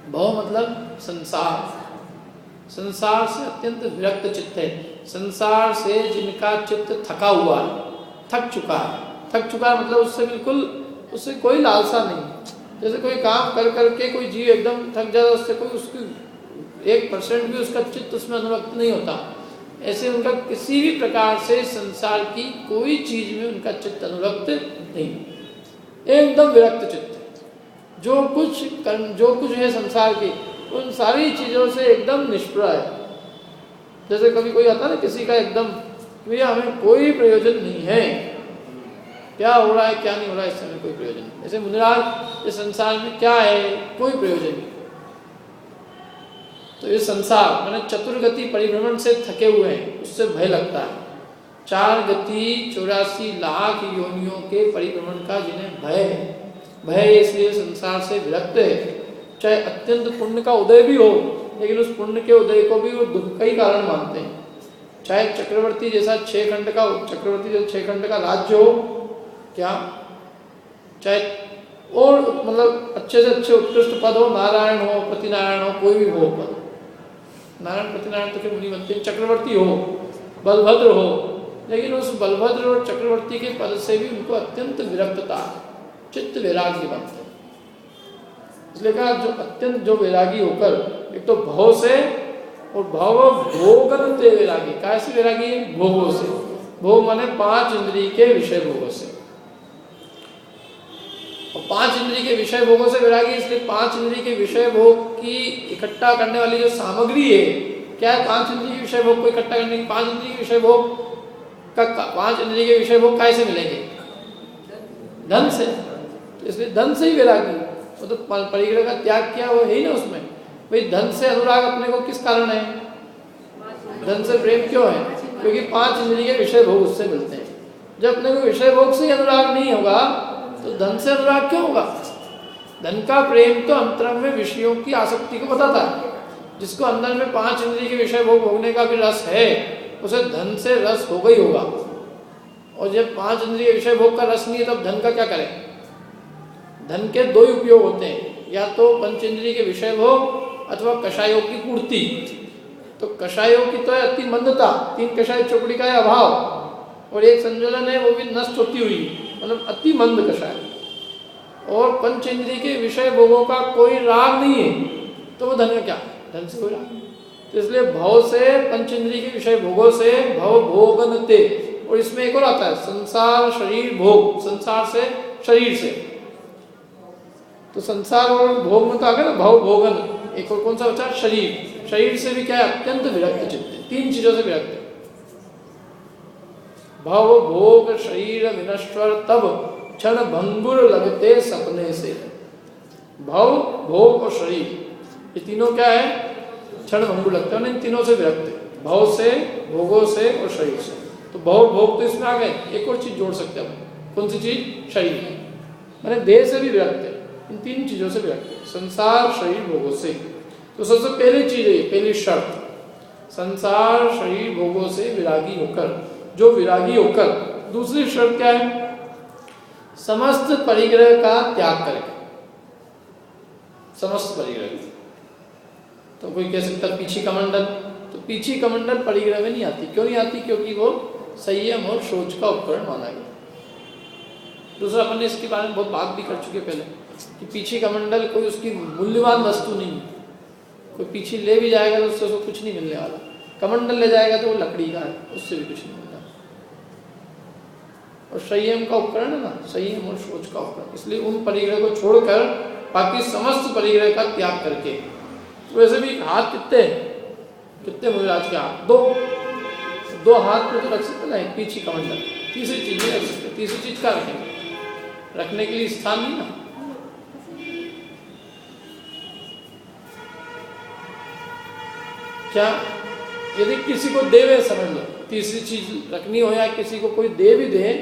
भव मतलब संसार, संसार से अत्यंत विरक्त चित्त है। संसार से जिनका चित्त थका हुआ है, थक चुका है। थक चुका है मतलब उससे बिल्कुल, उससे कोई लालसा नहीं। जैसे कोई काम कर करके कोई जीव एकदम थक जाता है, उससे कोई उसकी 1% भी उसका चित्त उसमें अनुरक्त नहीं होता। ऐसे उनका किसी भी प्रकार से संसार की कोई चीज में उनका चित्त अनुरक्त नहीं, एकदम विरक्त चित्त। जो कुछ है संसार की, उन सारी चीजों से एकदम निष्प्रह है। जैसे कभी कोई आता ना किसी का एकदम, भैया हमें कोई प्रयोजन नहीं है, क्या हो रहा है क्या नहीं हो रहा है इससे हमें कोई प्रयोजन नहीं। जैसे मुनिराज, इस संसार में क्या है, कोई प्रयोजन नहीं। तो ये संसार मैंने चतुर्गति परिभ्रमण से थके हुए हैं, उससे भय लगता है। 4 गति 84 लाख योनियों के परिभ्रमण का जिन्हें भय है, भय इसलिए संसार से विरक्त है। चाहे अत्यंत पुण्य का उदय भी हो, लेकिन उस पुण्य के उदय को भी वो दुख का ही कारण मानते हैं। चाहे चक्रवर्ती जैसा 6 खंड का राज्य हो, क्या चाहे और मतलब अच्छे से अच्छे उत्कृष्ट पद हो, नारायण हो, प्रतिनारायण हो, कोई भी हो पद, नारायण प्रतिनारायण तो फिर मुनि बनते हैं, चक्रवर्ती हो, बलभद्र हो, लेकिन उस बलभद्र और चक्रवर्ती के पद से भी उनको अत्यंत विरक्तता, चित्त वैराग्य बनते हैं। इसलिए कहा जो अत्यंत जो वैरागी होकर, एक तो भव से और भव भोगन ते वैरागी, कैसे वैरागी है? भोगों से। भोग माने 5 इंद्रिय के विषय भोगों से, और 5 इंद्रिय के विषय भोगों से वैरागी। इसलिए 5 इंद्रिय के विषय भोग की इकट्ठा करने वाली जो सामग्री है, क्या है? 5 इंद्रिय के विषय भोग को इकट्ठा करने की, 5 इंद्रिय के विषय भोग का 5 इंद्रिय के विषय भोग कैसे मिलेंगे? धन से। तो इसलिए धन से ही वैरागी, वो तो परिग्रह का त्याग किया, वो है ही ना उसमें। भाई धन से अनुराग अपने को किस कारण है? धन से प्रेम क्यों है? क्योंकि 5 इंद्रिय के विषय भोग उससे मिलते हैं। जब अपने को विषय भोग से ही अनुराग नहीं होगा तो धन से अनुराग क्यों होगा? धन का प्रेम तो अंतरंग में विषयों की आसक्ति को बताता है। जिसको अंदर में 5 इंद्रिय के विषय भोग भोगने का भी रस है, उसे धन से रस होगा ही होगा। और जब 5 इंद्रिय विषय भोग का रस नहीं है, तब धन का क्या करें? धन के 2 ही उपयोग होते हैं, या तो पंच इंद्रिय के विषय भोग अथवा कषायों की पूर्ति। तो कषायों की तो है अति मंदता, 3 कषाय चौकड़ी का है अभाव, और एक संज्वलन है वो भी नष्ट होती हुई, मतलब अति मंद कषाय। और पंच इंद्रिय के विषय भोगों का कोई राग नहीं है, तो वो धन का क्या? धन से कोई राग नहीं। तो इसलिए भव से, पंच इंद्रिय के विषय भोगों से भव भोगनते। और इसमें एक और आता है संसार शरीर भोग, संसार से शरीर से। तो संसार और भोग में तो आ गया ना भव भोगन। एक और कौन सा बचा? शरीर। शरीर से भी क्या है? अत्यंत विरक्त चित्त, 3 चीजों से विरक्त है। भव भोग शरीर विनश्वर तब क्षण भंगुर लगते सपने से। भव भोग और शरीर, ये तीनों क्या है? क्षण भंगुर लगते हैं, इन तीनों से विरक्त है। भव से, भोगों से और शरीर से। तो भव भोग तो इसमें आ गए। एक और चीज जोड़ सकते हैं, कौन सी चीज? शरीर। मैंने देह से भी विरक्त है, इन 3 चीजों से विरक्त है, संसार शरीर भोगों से। तो सबसे पहली चीज है, पहली शर्त, संसार शरीर भोगों से विरागी होकर, जो विरागी होकर। दूसरी शर्त क्या है? समस्त परिग्रह का त्याग करके, समस्त परिग्रह। तो कोई कह सकता पीछी कमंडल, तो पीछी कमंडल परिग्रह में नहीं आती। क्यों नहीं आती? क्योंकि वो संयम और सोच का उपकरण माना गया। दूसरा, अपन ने इसके बारे में बहुत बात भी कर चुके पहले, कि पीछी कमंडल कोई उसकी मूल्यवान वस्तु नहीं है। कोई पीछी ले भी जाएगा तो उससे कुछ नहीं मिलने वाला। कमंडल ले जाएगा तो वो लकड़ी का है, उससे भी कुछ नहीं मिलना। और संयम का उपकरण है ना, संयम और सोच का उपकरण। इसलिए उन परिग्रह को छोड़कर बाकी समस्त परिग्रह का त्याग करके। वैसे भी हाथ कितने मुनिराज के हाथ? 2 हाथ में तो रख सकते ना, एक पीछी कमंडल। तीसरी चीज नहीं रख सकते। तीसरी चीज क्या रखेंगे? रखने के लिए स्थान नहीं ना। क्या यदि किसी को देवे, समझ लो तीसरी चीज रखनी हो, या किसी को कोई दे भी दे,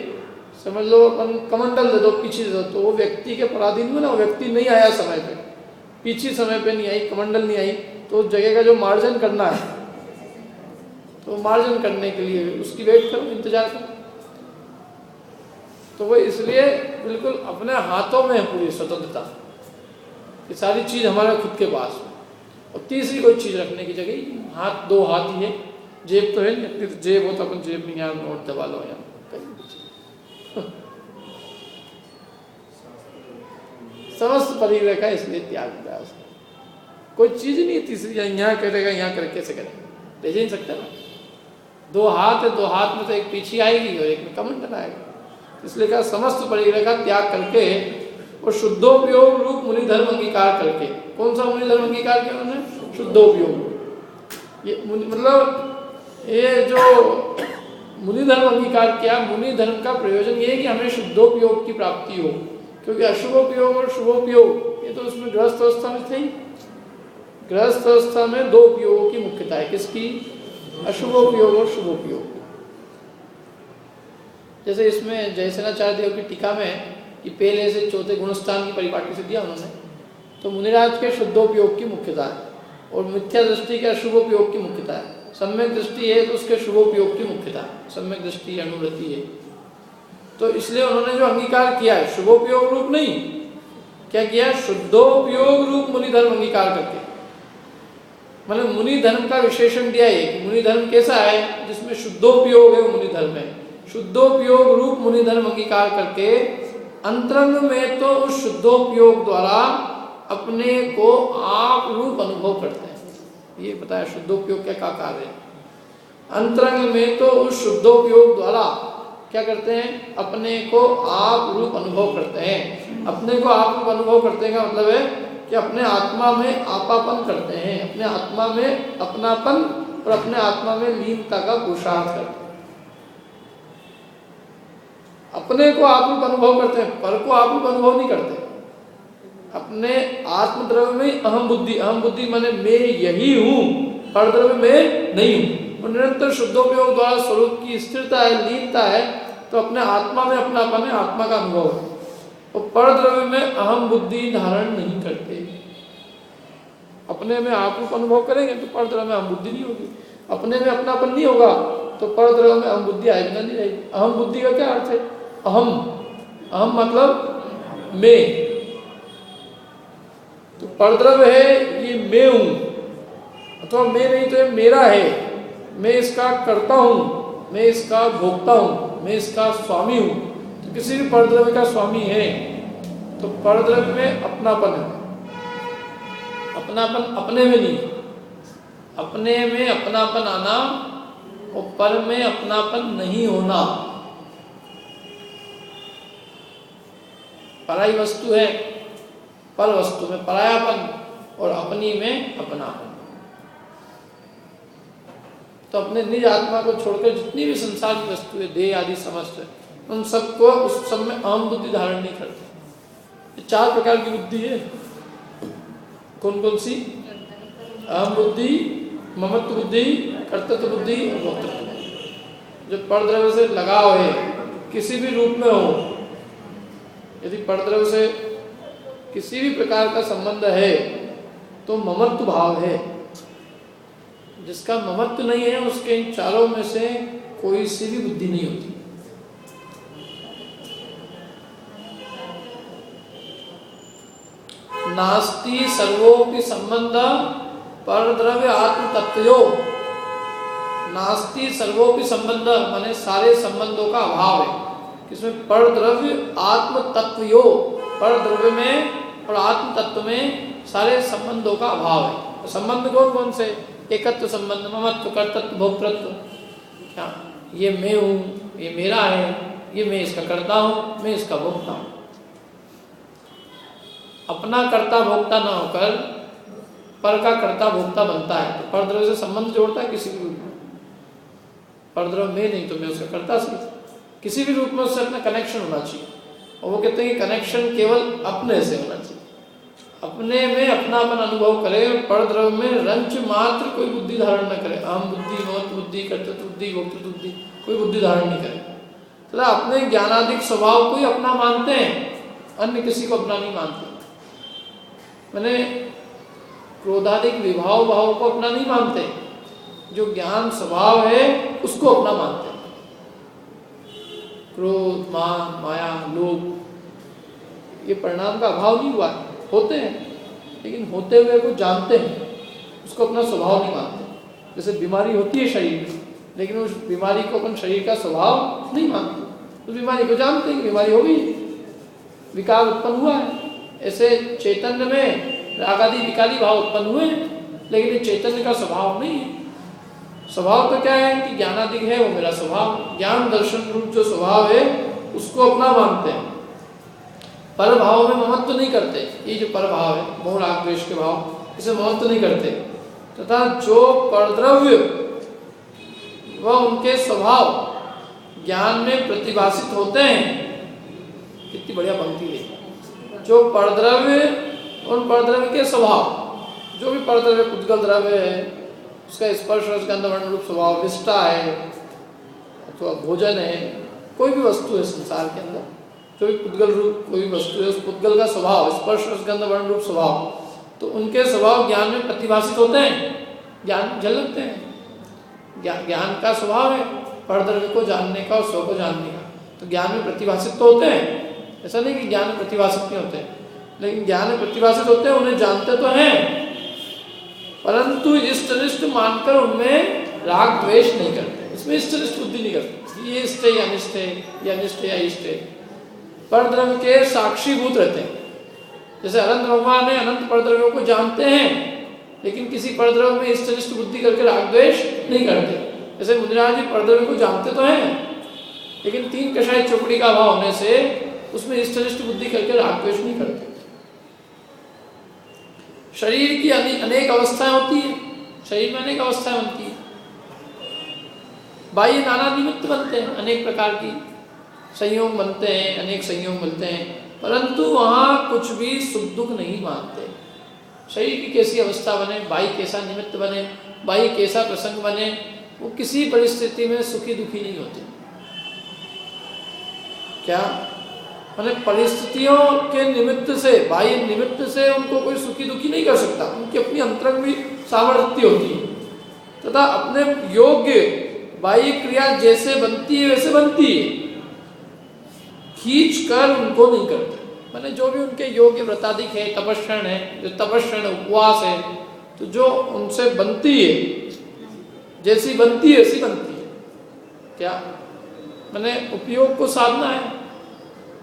समझ लो अपन कमंडल दे दो, पीछे दे दो, तो वो व्यक्ति के पराधीन में ना, वो व्यक्ति नहीं आया समय पे, पीछे समय पे नहीं आई, कमंडल नहीं आई, तो उस जगह का जो मार्जन करना है, तो मार्जन करने के लिए उसकी वेट करो, इंतजार करो। तो वो इसलिए बिल्कुल अपने हाथों में है पूरी स्वतंत्रता, ये सारी चीज हमारे खुद के पास है। और तीसरी कोई चीज रखने की जगह हाथ, 2 हाथ ही है। जेब तो है नहीं, जेब हो तो अपन जेब में यहाँ नोट दबा लो, यहाँ समस्त परिग्रह का इसलिए त्याग किया। कोई चीज़ नहीं है तीसरी, यहाँ करेगा यहाँ करे, कैसे करेगा, ले जा नहीं सकता ना। दो हाथ है, दो हाथ में तो एक पीछे आएगी और एक में कमंडल आएगा। इसलिए कहा समस्त परिग्रह का त्याग करके और शुद्धोपयोग रूप मुनि धर्म अंगीकार करके। कौन सा मुनि धर्म अंगीकार किया उन्होंने? शुद्धोपयोग। ये मतलब ये जो मुनि धर्म अंगीकार किया, मुनि धर्म का प्रयोजन ये है कि हमें शुद्धोपयोग की प्राप्ति हो, क्योंकि अशुभोपयोग और शुभोपयोग ये तो उसमें गृहस्थ अवस्था में थे ही। गृहस्थ अवस्था में दो उपयोगों की मुख्यता है, किसकी? अशुभोपयोग और शुभोपयोग। जैसे इसमें जयसेनाचार्य देव की टीका में कि पहले से चौथे गुणस्थान की परिपाटी से दिया उन्होंने, तो मुनिराज के शुद्धोपयोग की मुख्यता है और मिथ्या दृष्टि के अशुभोपयोग की मुख्यता है। सम्यक दृष्टि है तो उसके शुभोपयोग की मुख्यता है, सम्यक दृष्टि अनुवृत्ति है। तो इसलिए उन्होंने जो अंगीकार किया है शुभोपयोग रूप नहीं, क्या किया? शुद्धोपयोग रूप मुनि धर्म अंगीकार करके, मतलब मुनि धर्म का विशेषण दिया है कि मुनि धर्म कैसा है? जिसमें शुद्धोपयोग है वो मुनि धर्म है। शुद्धोपयोग रूप मुनि धर्म अंगीकार करके अंतरंग में तो उस शुद्धोपयोग द्वारा अपने को आप रूप अनुभव करते हैं। ये बताया शुद्धोपयोग क्या का कार्य है। अंतरंग में तो उस शुद्धोपयोग द्वारा क्या करते हैं? अपने को आप रूप अनुभव करते हैं। अपने को आप रूप अनुभव करते का मतलब है कि अपने आत्मा में आपापन करते हैं, अपने आत्मा में अपनापन और अपने आत्मा में लीनता का पुरुषार्थ करते हैं। अपने को आप रूप अनुभव करते हैं, पर को आप रूप अनुभव नहीं करते। अपने आत्मद्रव्य में अहम बुद्धि माने मैं यही हूँ, पर द्रव्य में नहीं हूँ। और निरंतर शुद्धोपयोग द्वारा स्वरूप की स्थिरता है, लीनता है, तो अपने आत्मा में अपनापन है, आत्मा का अनुभव है। और पर द्रव्य में अहम बुद्धि धारण नहीं करते। अपने में आप रूप अनुभव करेंगे तो पर द्रव्य में अहम बुद्धि नहीं होगी। अपने में अपनापन नहीं होगा तो पर द्रव्य में अहम बुद्धि आएगी नहीं रहेगी। अहम बुद्धि का क्या अर्थ है? अहम मतलब मैं। तो परद्रव्य है ये मैं हूं, अथवा मैं नहीं तो ये मेरा है, मैं इसका कर्ता हूं, मैं इसका भोक्ता हूं, मैं इसका स्वामी हूं। तो किसी भी परद्रव्य का स्वामी है तो परद्रव्य में अपनापन है। अपनापन अपने में नहीं, अपने में अपनापन आना और पर में अपनापन नहीं होना। पराई वस्तु है, पर वस्तु में परायापन और अपनी में अपनापन। तो अपने निज आत्मा को छोड़कर जितनी भी संसार की वस्तु है, देह आदि समस्त, उन सबको उस सब में अहम बुद्धि धारण नहीं करते। ये चार प्रकार की बुद्धि है। कौन कौन सी? अहम बुद्धि, ममत्व बुद्धि, कर्तृत्व बुद्धि और भोक्तृत्व बुद्धि। जो परद्रव्य से लगाव है किसी भी रूप में हो, यदि परद्रव्य से किसी भी प्रकार का संबंध है तो ममत्व भाव है। जिसका ममत्व नहीं है उसके इन चारों में से कोई सी भी बुद्धि नहीं होती। नास्ति सर्वोपि संबंध परद्रव्य आत्म तत्वयो। नास्ति सर्वोपि संबंध माने सारे संबंधों का अभाव है। किसमें? परद्रव्य आत्म तत्वयो, परद्रव्य में और आत्म तत्व में सारे संबंधों का अभाव है। संबंध कौन कौन से? एकत्व संबंध, ममत्व, कर्तृत्व, भोक्तृत्व। क्या? ये मैं हूँ, ये मेरा है, ये मैं इसका कर्ता हूँ, मैं इसका भोक्ता हूँ। अपना कर्ता भोक्ता ना होकर पर का कर्ता भोक्ता बनता है तो परद्रव्य से संबंध जोड़ता है किसी भी रूप में। परद्रव्य में नहीं तो मैं उसका कर्ता सी, किसी भी रूप में उससे अपना कनेक्शन होना चाहिए। और वो कहते हैं कि कनेक्शन केवल अपने से होना चाहिए, अपने में अपनापन अनुभव करे। परद्रव्य में रंच मात्र कोई बुद्धि धारण न करे। अहम बुद्धि, ममत्व बुद्धि, कर्तृत्व बुद्धि, भोक्तृत्व बुद्धि कोई बुद्धि धारण नहीं करे। तो अपने ज्ञानाधिक स्वभाव को ही अपना मानते हैं, अन्य किसी को अपना नहीं मानते। मैंने क्रोधाधिक विभाव भाव को अपना नहीं मानते, जो ज्ञान स्वभाव है उसको अपना मानते हैं। क्रोध, मान, माया, लोभ ये परिणाम का अभाव नहीं हुआ है, होते हैं लेकिन होते हुए को जानते हैं, उसको अपना स्वभाव नहीं मानते। जैसे बीमारी होती है शरीर में, लेकिन उस बीमारी को अपन शरीर का स्वभाव नहीं मानते। उस बीमारी को जानते हैं कि बीमारी हो गई, विकार उत्पन्न हुआ है। ऐसे चैतन्य में राग आदि विकारी भाव उत्पन्न हुए हैं, लेकिन ये चैतन्य का स्वभाव नहीं है। स्वभाव तो क्या है कि ज्ञानाधिक है वो मेरा स्वभाव, ज्ञान दर्शन रूप जो स्वभाव है उसको अपना मानते हैं। पर भाव में ममत्व नहीं करते, ये जो पर भाव है मोह राग द्वेष के भाव, इसे ममत्व नहीं करते। तथा जो परद्रव्य वह उनके स्वभाव ज्ञान में प्रतिभाषित होते हैं, कितनी बढ़िया पंक्ति है। जो परद्रव्य, उन परद्रव्य के स्वभाव, जो भी परद्रव्य पुद्गल द्रव्य है उसका स्पर्श रसगंध वर्ण रूप स्वभाव, विष्टा है अथवा भोजन है, कोई भी वस्तु है संसार के अंदर, जो भी पुद्गल रूप कोई भी वस्तु है उस पुद्गल का स्वभाव स्पर्श रसगंध वर्ण रूप स्वभाव, तो उनके स्वभाव ज्ञान में प्रतिभाषित होते हैं, ज्ञान झलकते हैं। ज्ञान का स्वभाव है परद्रव्य को जानने का और स्व को जानने का, तो ज्ञान में प्रतिभाषित तो होते हैं। ऐसा नहीं कि ज्ञान में प्रतिभाषित नहीं होते, लेकिन ज्ञान में प्रतिभाषित होते हैं, उन्हें जानते तो हैं, परंतु इष्ट अनिष्ट मानकर उनमें राग द्वेष नहीं करते, इसमें इष्ट अनिष्ट बुद्धि नहीं करते, ये इष्ट है या अनिष्ट है, या अनिष्ट है या इष्ट है। परद्रव्य के साक्षीभूत रहते हैं। जैसे अनंत भगवान है, अनंत परद्रव्यों को जानते हैं, लेकिन किसी परद्रव्य में इष्ट अनिष्ट बुद्धि करके राग द्वेष नहीं करते। जैसे मुनिराज जी परद्रव्य को जानते तो हैं, लेकिन तीन कषाय चौकड़ी का भाव होने से उसमें इष्ट अनिष्ट बुद्धि करके राग द्वेष नहीं करते। शरीर की अनेक अवस्थाएं होती है, शरीर में अनेक अवस्थाएं बनती है, बाह्य नाना निमित्त बनते हैं, अनेक प्रकार की संयोग बनते हैं, अनेक संयोग मिलते हैं, परंतु वहाँ कुछ भी सुख दुख नहीं मानते। शरीर की कैसी अवस्था बने, बाह्य कैसा निमित्त बने, बाह्य कैसा प्रसंग बने, वो किसी परिस्थिति में सुखी दुखी नहीं होते। क्या मैंने परिस्थितियों के निमित्त से, बाह्य निमित्त से उनको कोई सुखी दुखी नहीं कर सकता, उनकी अपनी अंतरंग भी सामर्थ्य होती है, तथा अपने योग्य बाह्य क्रिया जैसे बनती है वैसे बनती है, खींच कर उनको नहीं करते। मैंने जो भी उनके योग्य व्रताधिक है, तपस्रण है, जो तपस्रण उपवास है, तो जो उनसे बनती है, जैसी बनती है ऐसी बनती है। क्या मैंने उपयोग को साधना है,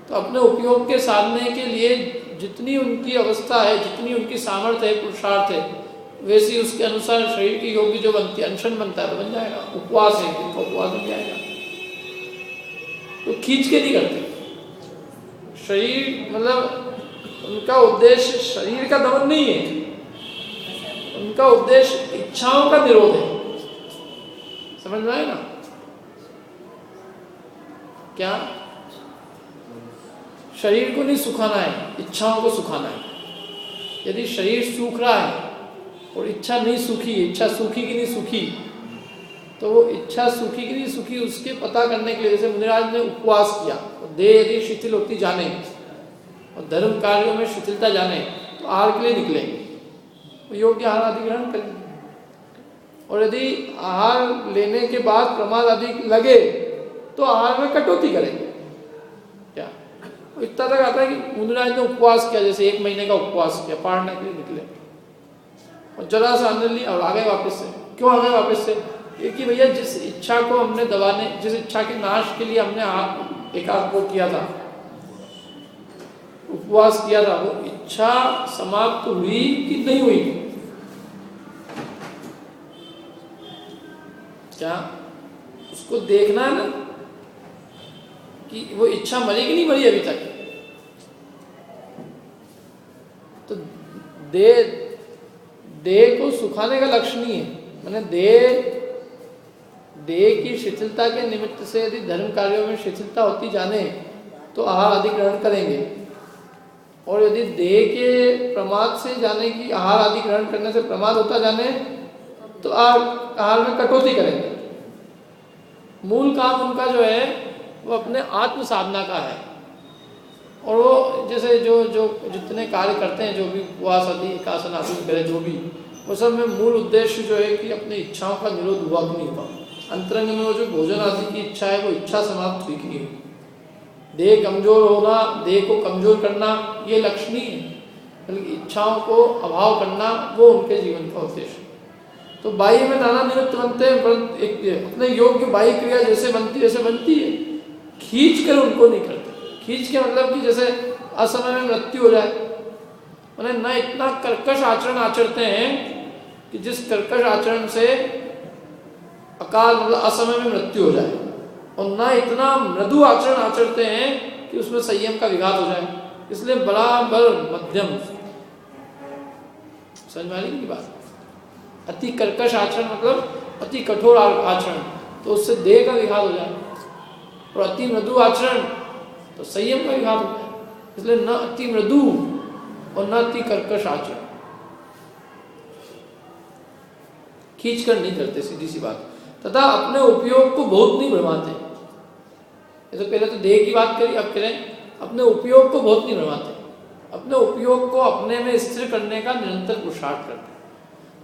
तो अपने उपयोग के साधने के लिए जितनी उनकी अवस्था है, जितनी उनकी सामर्थ्य है, पुरुषार्थ है, वैसी उसके अनुसार शरीर की योग्य जो बनती है, अनशन बनता है तो बन जाएगा। उपवास है तो उपवास बन जाएगा, तो खींच के नहीं करते। शरीर मतलब उनका उद्देश्य शरीर का दमन नहीं है, उनका उद्देश्य इच्छाओं का निरोध है। समझ में आए ना? क्या शरीर को नहीं सुखाना है, इच्छाओं को सुखाना है। यदि शरीर सूख रहा है और इच्छा नहीं सूखी, इच्छा सूखी कि नहीं सूखी, तो वो इच्छा सूखी कि नहीं सूखी उसके पता करने के लिए जैसे मुनिराज ने उपवास किया, देह यदि शिथिल होती जाने और धर्म कार्यों में शिथिलता जाने तो आहार के लिए निकलेंगे, वो योग्य आहार आदि ग्रहण करेंगे। और यदि आहार लेने के बाद प्रमाद आदि लगे तो आहार में कटौती करेंगे। क्या इतना तक आता है कि मुनिराज ने उपवास किया, जैसे 1 महीने का उपवास किया, पाड़ने के लिए निकले और जरा सा अंदर लिया और आ गए वापस से। क्यों आ गए वापस से? कि भैया जिस इच्छा को हमने दबाने, जिस इच्छा के नाश के लिए हमने एकाग्र किया था, उपवास किया था, वो इच्छा समाप्त हुई कि नहीं हुई? क्या उसको देखना है ना कि वो इच्छा मरी कि नहीं मरी अभी तक। तो देह को सुखाने का लक्ष्य नहीं है, मैंने देह की शिथिलता के निमित्त से यदि धर्म कार्यों में शिथिलता होती जाने तो आहार आदि ग्रहण करेंगे, और यदि देह के प्रमाद से जाने की आहार आदि ग्रहण करने से प्रमाद होता जाने तो आहार में कटौती करेंगे। मूल काम उनका जो है वो अपने आत्म साधना का है, और वो जैसे जो जितने कार्य करते हैं, जो भी उपवास आदि एकासन आदि करे, जो भी वो सब में मूल उद्देश्य जो है कि अपनी इच्छाओं का निरोध हुआ कि नहीं हुआ, अंतरंग में वो जो भोजन आदि की इच्छा है वो इच्छा समाप्त हुई कि नहीं हुई। देह कमजोर होना, देह को कमजोर करना ये लक्ष्य नहीं है, बल्कि इच्छाओं को अभाव करना वो उनके जीवन का उद्देश्य। तो बाह्य में नाना निमित्त बनते हैं, पर एक अपने योग्य बाह्य क्रिया जैसे बनती है, खींच कर उनको नहीं करते। खींच के मतलब कि जैसे असमय में मृत्यु हो जाए, उन्हें न इतना कर्कश आचरण आचरते हैं कि जिस कर्कश आचरण से अकाल मतलब असमय में मृत्यु हो जाए, और न इतना मृदु आचरण आचरते हैं कि उसमें संयम का विघात हो जाए। इसलिए बराबर मध्यम। समझ में आ रही की बात? अति कर्कश आचरण मतलब अति कठोर आचरण, तो उससे देह का विघात हो जाए, और अति मृदु आचरण तो संयम का विघात हो जाए। इसलिए न अति मृदु और न अति कर्कश आचरण, खींच कर नहीं करते, सीधी सी बात। तथा अपने उपयोग को बहुत नहीं भ्रमाते। ये तो पहले तो देह की बात करी, अब करें अपने उपयोग को बहुत नहीं भ्रमाते। अपने उपयोग को अपने में स्थिर करने का निरंतर पुरुषार्थ करते हैं।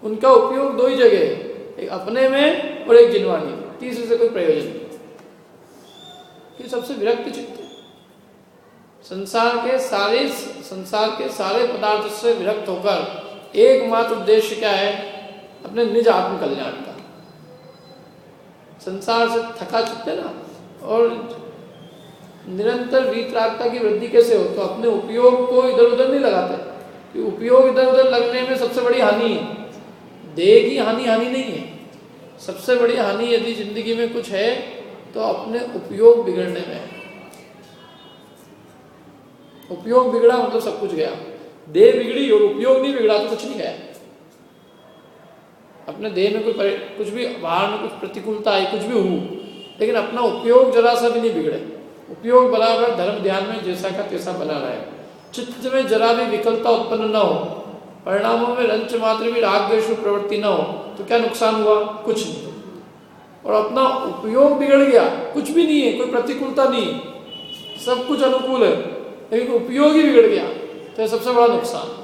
उनका उपयोग दो ही जगह है, एक अपने में और एक जिनवानी में, तीसरे से कोई प्रयोजन नहीं। ये सबसे विरक्त चित्त है। संसार के सारे पदार्थ से विरक्त होकर एकमात्र उद्देश्य क्या है? अपने निज आत्म कल्याण का। संसार से थका चित्त है ना, और निरंतर वीतरागता की वृद्धि कैसे हो? तो अपने उपयोग को इधर उधर नहीं लगाते, कि उपयोग इधर उधर लगने में सबसे बड़ी हानि है। देह की हानि नहीं है। सबसे बड़ी हानि यदि जिंदगी में कुछ है तो अपने उपयोग बिगड़ने में है। उपयोग बिगड़ा मतलब सब कुछ गया। देह बिगड़ी और उपयोग नहीं बिगड़ा तो कुछ नहीं गया। अपने देह में कुछ भी बाहर में कुछ प्रतिकूलता आई, कुछ भी हो, लेकिन अपना उपयोग जरा सा भी नहीं बिगड़े। उपयोग बराबर धर्म ध्यान में जैसा का तैसा बना रहे। चित्त में जरा भी विकलता उत्पन्न न हो, परिणामों में रंच मात्र भी राग द्वेष प्रवृत्ति न हो, तो क्या नुकसान हुआ? कुछ नहीं। और अपना उपयोग बिगड़ गया, कुछ भी नहीं है, कोई प्रतिकूलता नहीं, सब कुछ अनुकूल है, लेकिन उपयोग ही बिगड़ गया तो सबसे बड़ा नुकसान।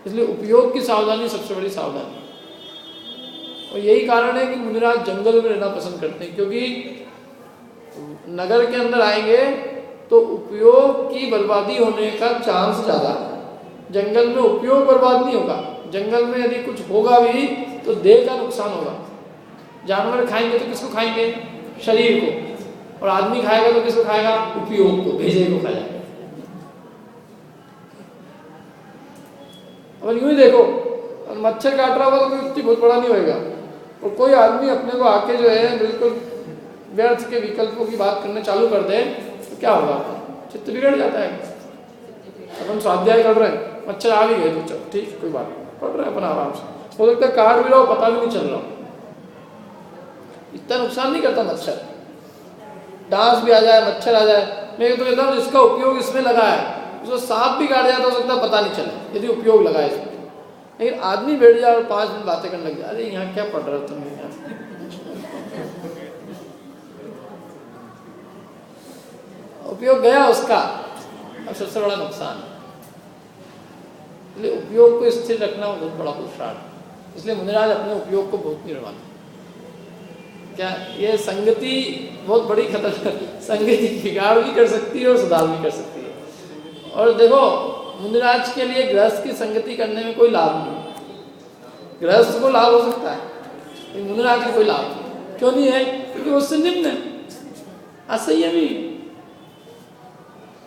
इसलिए उपयोग की सावधानी सबसे बड़ी सावधानी। और यही कारण है कि मुनिराज जंगल में रहना पसंद करते हैं, क्योंकि नगर के अंदर आएंगे तो उपयोग की बर्बादी होने का चांस ज़्यादा है। जंगल में उपयोग बर्बाद नहीं होगा। जंगल में यदि कुछ होगा भी तो देह का नुकसान होगा। जानवर खाएंगे तो किसको खाएंगे? शरीर को। और आदमी खाएगा तो किसको खाएगा? उपयोग को, भेजे को खाएगा। अब यूं ही देखो, मच्छर काट रहा होगा तो कोई इतनी बहुत बड़ा नहीं होएगा, और कोई आदमी अपने को आके जो है बिल्कुल व्यर्थ के विकल्पों की बात करने चालू कर दे तो क्या होगा? चित्त बिगड़ जाता है। अपन स्वाध्याय कर रहे हैं, मच्छर आ भी गए तो चल ठीक, कोई बात नहीं, पढ़ रहे हैं अपन आराम से, हो सकता है काट भी रहा हो, पता भी नहीं चल रहा, इतना नुकसान नहीं करता मच्छर। डांस भी आ जाए, मच्छर आ जाए, मैं तो कहता हूँ जिसका उपयोग इसमें लगा है उसको सांप भी काट जाता हो सकता है पता नहीं चले, यदि उपयोग लगा है इसमें। लेकिन आदमी बैठ जाए और 5 मिनट बातें करने लग जाए, अरे यहाँ क्या पढ़ रहे हो तुम? यहाँ उपयोग गया उसका, अब सबसे बड़ा नुकसान। इसलिए उपयोग को स्थिर रखना बहुत बड़ा पुरुषार्थ। इसलिए मुनिराज अपने उपयोग को बहुत नहीं रवाना। क्या ये संगति बहुत बड़ी खतरनाक, संगति बिगाड़ भी कर सकती है और सुधार भी कर सकती है। और देखो मुनिराज के लिए गृहस्थ की संगति करने में कोई लाभ नहीं। गृहस्थ को लाभ हो सकता है, लेकिन मुनिराज को कोई लाभ नहीं। क्यों नहीं है? क्योंकि उससे निम्न है, असंयमी,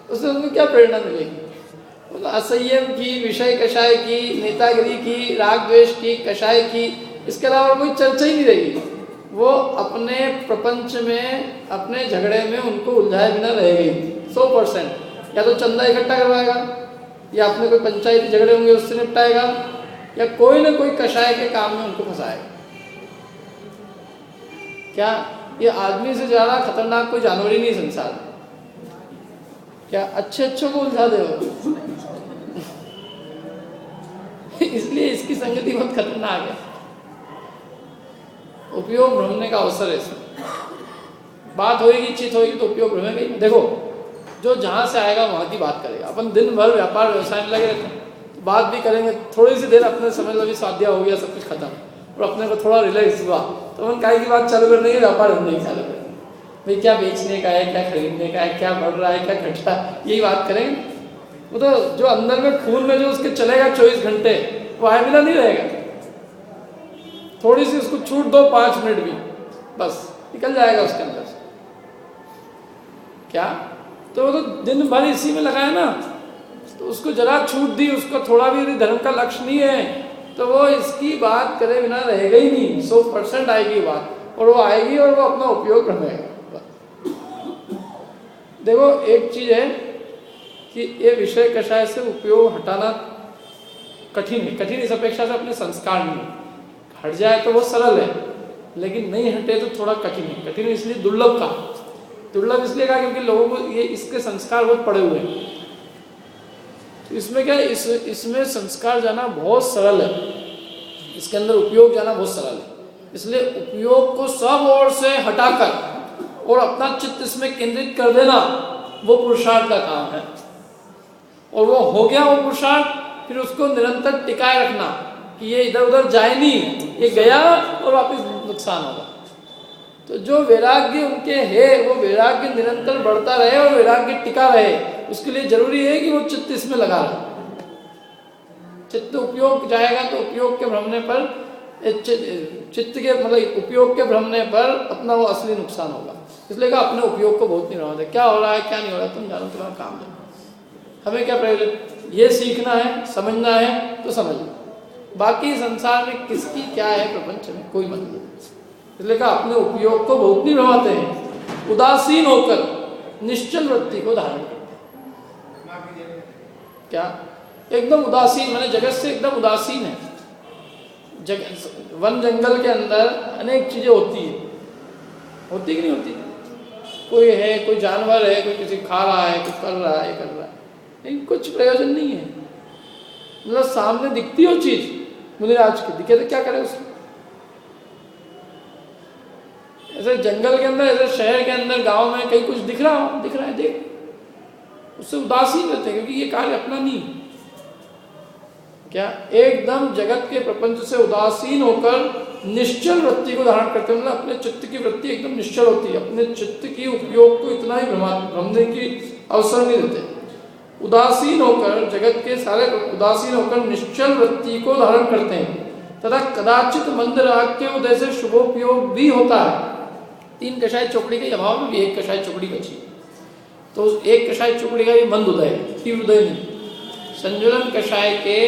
उससे उनको क्या प्रेरणा मिलेगी? मतलब असंयम की, विषय कषाय की, नेतागिरी की, राग द्वेष की, कषाय की, इसके अलावा कोई चर्चा ही नहीं रहेगी। वो अपने प्रपंच में, अपने झगड़े में उनको उलझाए बिना रहेगी 100%। या तो चंदा इकट्ठा करवाएगा, या अपने कोई पंचायती झगड़े होंगे उससे निपटाएगा, या कोई ना कोई कषाय के काम में उनको फंसाएगा। क्या ये आदमी से ज्यादा खतरनाक कोई जानवर ही नहीं संसार में? क्या अच्छे को उलझा दे वो? इसलिए इसकी संगति बहुत खतरनाक है। उपयोग भ्रमने का अवसर है इसमें। बात होएगी, चित होएगी तो उपयोग भ्रमेगा ही। देखो जो जहां से आएगा वहां की बात करेगा। अपन दिन भर व्यापार व्यवसाय में लगे रहते हैं, तो बात भी करेंगे, थोड़ी सी देर अपने समझ लो भी स्वाध्याय हो गया, सब कुछ खत्म, और अपने को थोड़ा रिलैक्स हुआ तो अपन काय की बात चालू करने की, व्यापार करने की चालू करेंगे। भाई क्या बेचने का है, क्या खरीदने का है, क्या बढ़ रहा है, क्या घट रहा है, यही बात करेंगे। वो तो जो अंदर में खून में जो उसके चलेगा 24 घंटे, वो आए बिना नहीं रहेगा। थोड़ी सी उसको छूट दो 5 मिनट भी, बस निकल जाएगा उसके अंदर से। क्या तो वो तो दिन भर इसी में लगा है ना, तो उसको जरा छूट दी, उसको थोड़ा भी यदि धर्म का लक्ष्य नहीं है तो वो इसकी बात करे बिना रहेगा ही नहीं। 100% आएगी बात, और वो आएगी और वो अपना उपयोग रखेगा। देखो एक चीज है कि ये विषय कषाय से उपयोग हटाना कठिन है, कठिन इस अपेक्षा से अपने संस्कार नहीं हट जाए तो वो सरल है, लेकिन नहीं हटे तो थोड़ा कठिन है। कठिन इसलिए दुर्लभ का, दुर्लभ इसलिए कहा क्योंकि लोगों को ये इसके संस्कार बहुत पड़े हुए हैं। तो इसमें क्या है, इसमें संस्कार जाना बहुत सरल है, इसके अंदर उपयोग जाना बहुत सरल है। इसलिए उपयोग को सब ओर से हटाकर और अपना चित्त इसमें केंद्रित कर देना वो पुरुषार्थ का काम है। और वो हो गया वो पुरुषार्थ, फिर उसको निरंतर टिकाए रखना कि ये इधर उधर जाए नहीं, ये गया और वापस नुकसान होगा। तो जो वैराग्य उनके है वो वैराग्य निरंतर बढ़ता रहे और वैराग्य टिका रहे, उसके लिए जरूरी है कि वो चित्त इसमें लगा रहे। चित्त उपयोग जाएगा तो उपयोग के भ्रमने पर, चित्त के मतलब उपयोग के भ्रमने पर अपना वो असली नुकसान होगा। इसलिए कहा अपने उपयोग को बहुत नहीं रहना दे, क्या हो रहा है क्या नहीं हो रहा है तुम जानो, तुम्हारा काम है। हमें क्या प्रयोजन, ये सीखना है समझना है तो समझ लो, बाकी संसार में किसकी क्या है प्रपंच में कोई मतलब नहीं। इसलिए कहा अपने उपयोग को बहुत नहीं भ्रमाते हैं, उदासीन होकर निश्चल वृत्ति को धारण करते हैं। क्या एकदम उदासीन, मैंने जगत से एकदम उदासीन है। वन जंगल के अंदर अनेक चीजें होती है, होती कि नहीं होती, कोई है, कोई जानवर है, कोई किसी खा रहा है, कुछ कर रहा है, कर रहा है, लेकिन कुछ प्रयोजन नहीं है। मतलब सामने दिखती हो चीज, मुनिराज की दिखे तो क्या करे उसको। ऐसे जंगल के अंदर, ऐसे शहर के अंदर, गांव में कहीं कुछ दिख रहा हो, दिख रहा है देख, उससे उदासीन रहते हैं क्योंकि ये कार्य अपना नहीं। क्या एकदम जगत के प्रपंच से उदासीन होकर निश्चल वृत्ति को धारण करते हैं, मतलब अपने चित्त की वृत्ति एकदम निश्चल होती है, अपने चित्त की उपयोग को इतना ही भ्रमने की अवसर नहीं देते। उदासीन होकर जगत के सारे उदासीन होकर निश्चल वृत्ति को धारण करते हैं तथा कदाचित मंद राग के उदय से शुभोपयोग भी होता है। 3 कषाय चौकड़ी के अभाव में भी 1 कषाय चौकड़ी बची, तो 1 कषाय चौकड़ी का भी मंद उदय है, तीव्र उदय नहीं। संजुलन कषाय के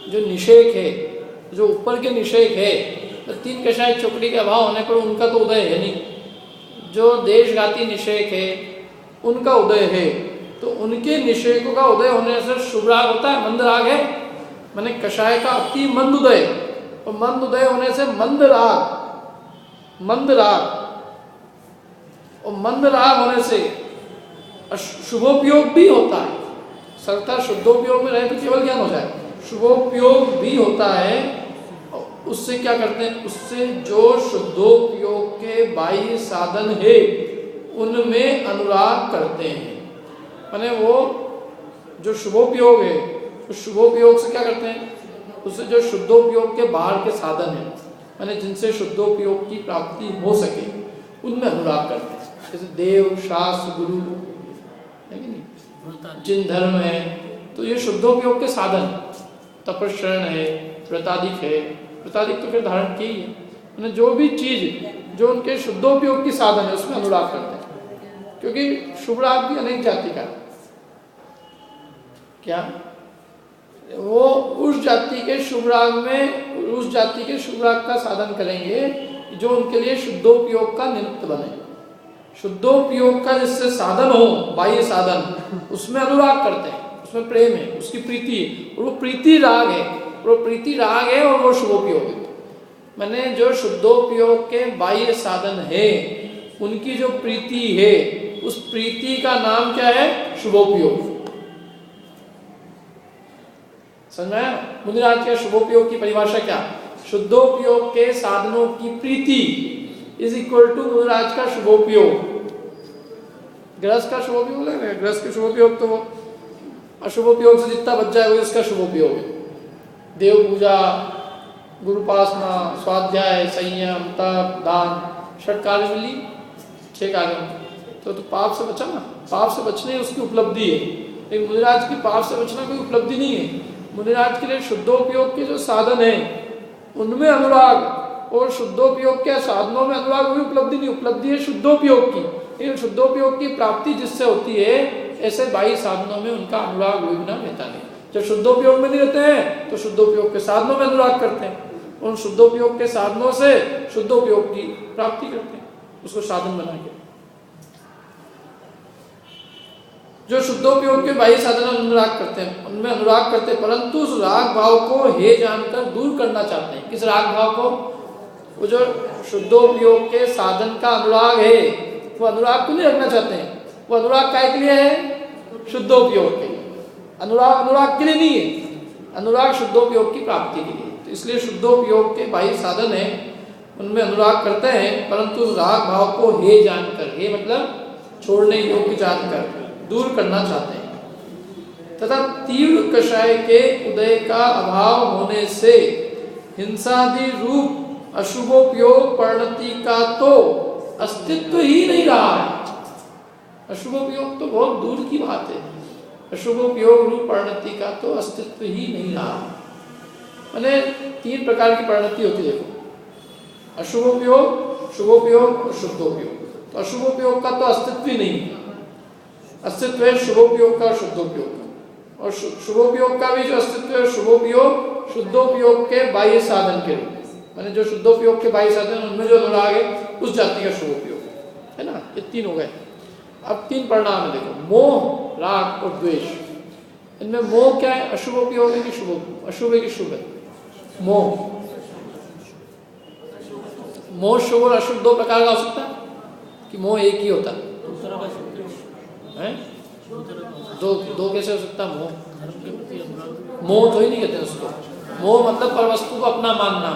जो निषेक है, जो ऊपर के निषेक है, तो 3 कषाय चौकड़ी के अभाव होने पर उनका तो उदय है नहीं। जो देशघाती निषेक है उनका उदय है, तो उनके निषेकों का उदय होने से शुभ राग होता है, मंद राग है, मैंने कषाय का अति मंद उदय, और मंद उदय होने से मंद राग, और मंद राग होने से शुभोपयोग भी होता है। सरलता शुद्धोपयोग में रहे तो केवल ज्ञान हो जाए, शुभोपयोग भी होता है। उससे क्या करते हैं, उससे जो शुद्धोपयोग के बाह्य साधन है उनमें अनुराग करते हैं। माने वो जो शुभोपयोग है, उस शुभोपयोग से क्या करते हैं, उससे जो शुद्धोपयोग के बाहर के साधन है, माने जिनसे शुद्धोपयोग की प्राप्ति हो सके, उनमें अनुराग करते हैं। जैसे देव, शास्त्र, गुरु है कि नहीं, जिन धर्म है, तो ये शुद्धोपयोग के साधन, तपस्रण है, व्रताधिक है, व्रताधिक तो फिर धारण की ही है, मैंने जो भी चीज जो उनके शुद्धोपयोग की साधन है उसमें अनुराग करते हैं। क्योंकि शुभ राग भी अनेक जाति का, क्या वो उस जाति के शुभ राग में, उस जाति के शुभ राग का साधन करेंगे जो उनके लिए शुद्धोपयोग का निमित्त बने। शुद्धोपयोग का जिससे साधन हो, बाह्य साधन, उसमें अनुराग करते हैं, उसमें प्रेम है, उसकी प्रीति है, और वो प्रीति राग है, वो प्रीति राग है और वो शुभोपयोग है। मैंने जो शुद्धोपयोग के बाह्य साधन है उनकी जो प्रीति है, उस प्रीति का नाम क्या है, शुभोपयोग। समझ में आया? मुनिराज के शुभोपयोग की परिभाषा क्या, शुद्धोपयोग के साधनों की प्रीति इज इक्वल टू मुनिराज का शुभोपयोग। गृहस्थ का शुभोपयोग लग, गृहस्थ के शुभोपयोग तो वो अशुभोपयोग से जितना बच जाए वो इसका शुभोपयोग है। देव पूजा, गुरुपासना, स्वाध्याय, संयम, तप, दान, 6 कार्य मिली, 6 कार्य, तो पाप से बचा ना, पाप से बचने उसकी उपलब्धि है। लेकिन मुनिराज की पाप से बचना कोई उपलब्धि नहीं है। मुनिराज के लिए शुद्धोपयोग के जो साधन है उनमें अनुराग, और शुद्धोपयोग के साधनों में अनुराग, वही उपलब्धि नहीं, उपलब्धि है शुद्धोपयोग की। लेकिन शुद्धोपयोग की प्राप्ति जिससे होती है, ऐसे बाह्य साधनों में उनका अनुराग हुए बिना रहता नहीं। जब शुद्धोपयोग में नहीं रहते हैं तो शुद्धोपयोग के साधनों में अनुराग करते हैं, उन शुद्धोपयोग के साधनों से शुद्धोपयोग की प्राप्ति करते हैं, उसको साधन बना के। जो शुद्धोपयोग के बाह्य साधन में अनुराग करते हैं, उनमें अनुराग करते हैं, परंतु उस राग भाव को हे जानकर दूर करना चाहते हैं। किस राग भाव को? वो जो शुद्धोपयोग के साधन का अनुराग है, वो अनुराग को नहीं रखना चाहते हैं। वो अनुराग काय के लिए है? शुद्धोपयोग के लिए। अनुराग के लिए नहीं है, अनुराग शुद्धोपयोग की प्राप्ति के लिए। तो इसलिए शुद्धोपयोग के बाह्य साधन है, उनमें अनुराग करते हैं, परंतु राग भाव को हे जानकर, हे मतलब छोड़ने योग्य जानकर दूर करना चाहते हैं। तथा तीव्र कषाय के उदय का अभाव होने से हिंसादि रूप अशुभोपयोग परिणति का तो अस्तित्व ही नहीं रहा है। अशुभोपयोग तो बहुत दूर की बात है, अशुभोपयोग रूप परिणति का तो अस्तित्व ही नहीं रहा। माने 3 प्रकार की परिणति होती है। देखो, अशुभोपयोग, शुभोपयोग और शुद्धोपयोग। तो अशुभोपयोग का तो अस्तित्व ही नहीं है, अस्तित्व है शुभोपयोग का और शुद्धोपयोग का। और शुभोपयोग का भी जो अस्तित्व है, शुभोपयोग शुद्धोपयोग के बाह्य साधन के रूप, माने जो शुद्धोपयोग के बाह्य साधन उनमें जो अनुराग है उस जाति का शुभोपयोग है ना। ये 3 हो गए। अब 3 परिणाम है। देखो, मोह, राग और द्वेष। इनमें मोह क्या है? अशुभोपयोग है कि शुभ? अशुभ है कि शुभ है? मोह। मोह शुभ और अशुभ 2 प्रकार का हो सकता है कि मोह एक ही होता है? दो कैसे हो सकता? मोह तो ही नहीं कहते उसको। मोह मतलब परवस्तु को अपना मानना,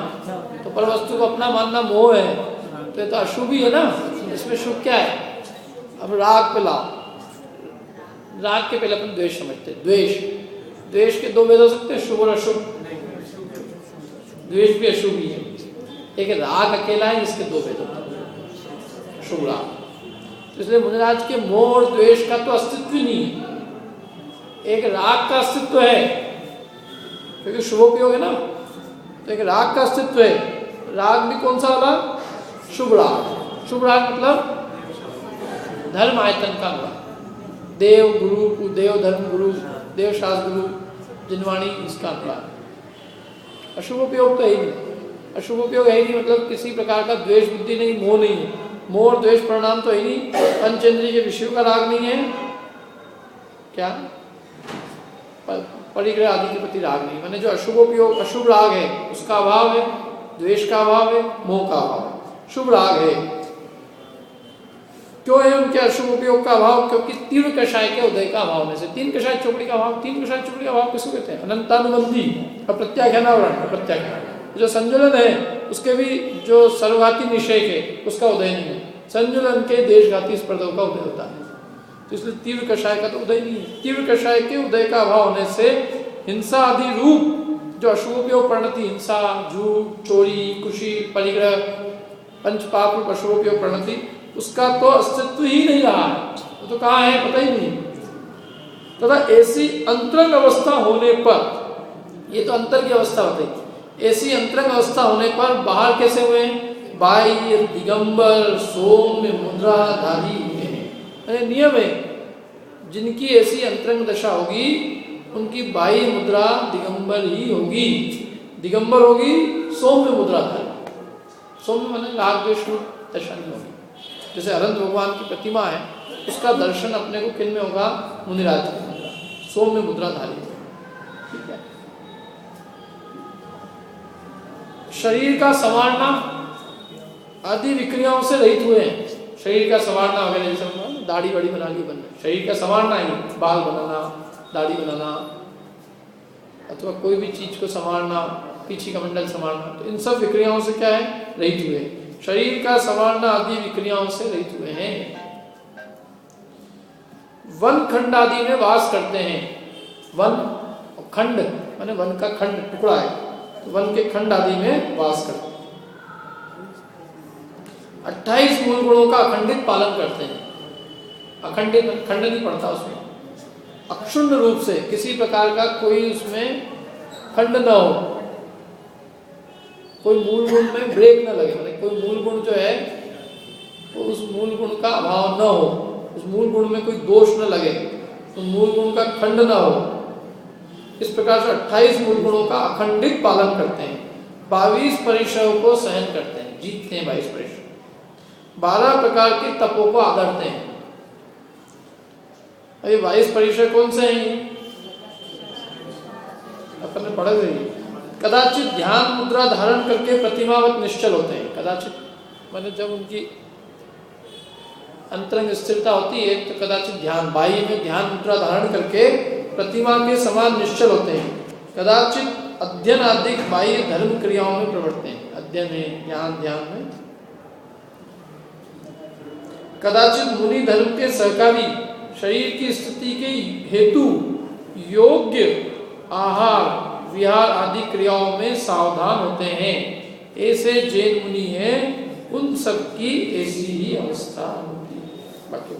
तो परवस्तु को अपना मानना मोह है, तो ये तो अशुभ ही है ना। इसमें शुभ क्या है? अब राग पे लाओ, राग के पहले अपन द्वेष समझते हैं। द्वेष के 2 भेद हो सकते हैं, शुभ और अशुभ। द्वेष भी अशुभ ही है। एक राग अकेला है, इसके 2 भेद होते हैं, शुभ राग। इसलिए मुनिराज के मोह और द्वेष का तो अस्तित्व ही नहीं है, एक राग का अस्तित्व है, क्योंकि शुभोपयोग है ना। तो एक राग का अस्तित्व है। राग भी कौन सा वाला? शुभ राग। शुभ राग मतलब धर्म आयतन का अनुराग, देव गुरु, देव धर्म गुरु, देव शास्त्र गुरु, जिनवाणी, इसका अनुराग। अशुभोपयोग तो है ही नहीं। अशुभोपयोग है ही नहीं मतलब किसी प्रकार का द्वेष बुद्धि नहीं, मोह नहीं है। मोह और द्वेष परिणाम तो है ही नहीं। पंचेंद्रिय के विषयों का राग नहीं है, क्या? परिग्रह आदि के प्रति राग नहीं। माने जो अशुभोपयोग, अशुभ राग है उसका अभाव है, द्वेष का अभाव है, मोह का अभाव है। शुभ राग है। क्यों है उनके अशुभ उपयोग का अभाव? क्योंकि तीव्र कषाय के उदय का अभाव होने से। 3 कषाय चोपड़ी का अभाव। 3 कषाय चोपड़ी का अभाव किसको कहते हैं? अनंतानुबंधी अप्रत्याख्यानावरण, अप्रत्याख्यान। जो संजुलन है उसके भी जो सर्वघाती निषेक है उसका उदय नहीं है। संजुलन के देशघाती स्पर्धों का उदय होता है। तो इसलिए तीव्र कषाय का तो उदय नहीं है। तीव्र कषाय के उदय का अभाव होने से हिंसा आदि रूप जो अशुभोपयोग परिणति, हिंसा, झूठ, चोरी, कुशी, परिग्रह, पंचपाप रूप अशुभोपयोग परिणति, उसका तो अस्तित्व ही नहीं रहा है। वो तो कहाँ है पता ही नहीं। तथा ऐसी अंतरंग अवस्था होने पर, ये तो अंतर की अवस्था बताई, ऐसी अंतरंग अवस्था होने पर बाहर कैसे हुए? बाह्य दिगंबर सौम्य मुद्राधारी हुए हैं। नियम है, जिनकी ऐसी अंतरंग दशा होगी उनकी बाह्य मुद्रा दिगंबर ही होगी। दिगंबर होगी, सौम्य मुद्राधारी। सौम्य माने राग द्वेष दशा नहीं होगी। जैसे अनंत भगवान की प्रतिमा है, उसका दर्शन अपने को किन में होगा? मुनिराज की मुद्रा, सौम्य मुद्राधारी। ठीक है। शरीर का संवारना आदि विक्रियाओं से रहित हुए हैं। शरीर का संवारना वगैरह, जैसे दाढ़ी बड़ी बना ली बनना, शरीर का संवारना ही, बाल बनाना, दाढ़ी बनाना, अथवा कोई भी चीज को संवारना, पीछे का मंडल संवारना, तो इन सब विक्रियाओं से क्या है? रहित हुए। शरीर का संवारना आदि विक्रियाओं से रहित हुए हैं। वन खंड आदि में वास करते हैं। वन खंड माने वन का खंड टुकड़ा है, तो वन के खंड आदि में वास करते हैं। 28 मूल गुणों का अखंडित पालन करते हैं। अखंडित खंड नहीं पड़ता उसमें, अक्षुण्ण रूप से किसी प्रकार का कोई उसमें खंड न हो, कोई मूल गुण में ब्रेक न लगे। मतलब कोई मूल गुण जो है उस मूल गुण का अभाव न हो, उस मूल गुण में कोई दोष न लगे, उस मूल गुण का खंड न हो। इस प्रकार से 28 मूल गुणों का अखंडित पालन करते हैं, 22 परिश्रयों को सहन करते हैं, जीतते हैं 22 परिश्रय, 12 प्रकार के तपों को आदरते हैं। अरे 22 परिश्रय कौन से हैं? अपन ने पढ़े थे। कदाचित ध्यान मुद्रा धारण करके प्रतिमावत निश्चल होते हैं। कदाचित माने जब उनकी अंतरंग स्थिरता होती है तो कदाचित ध्यान, बाह्य में ध्यान मुद्रा धारण करके प्रतिमा के समान निश्चल होते हैं। कदाचित अध्ययन आदि बाह्य धर्म क्रियाओं में प्रवृत्त हैं, अध्ययन में, ज्ञान ध्यान में। कदाचित मुनि धर्म के सहकारी शरीर की स्थिति के हेतु योग्य आहार विहार आदि क्रियाओं में सावधान होते हैं। ऐसे जैन मुनि हैं, उन सब की ऐसी ही अवस्था होती है। बाकी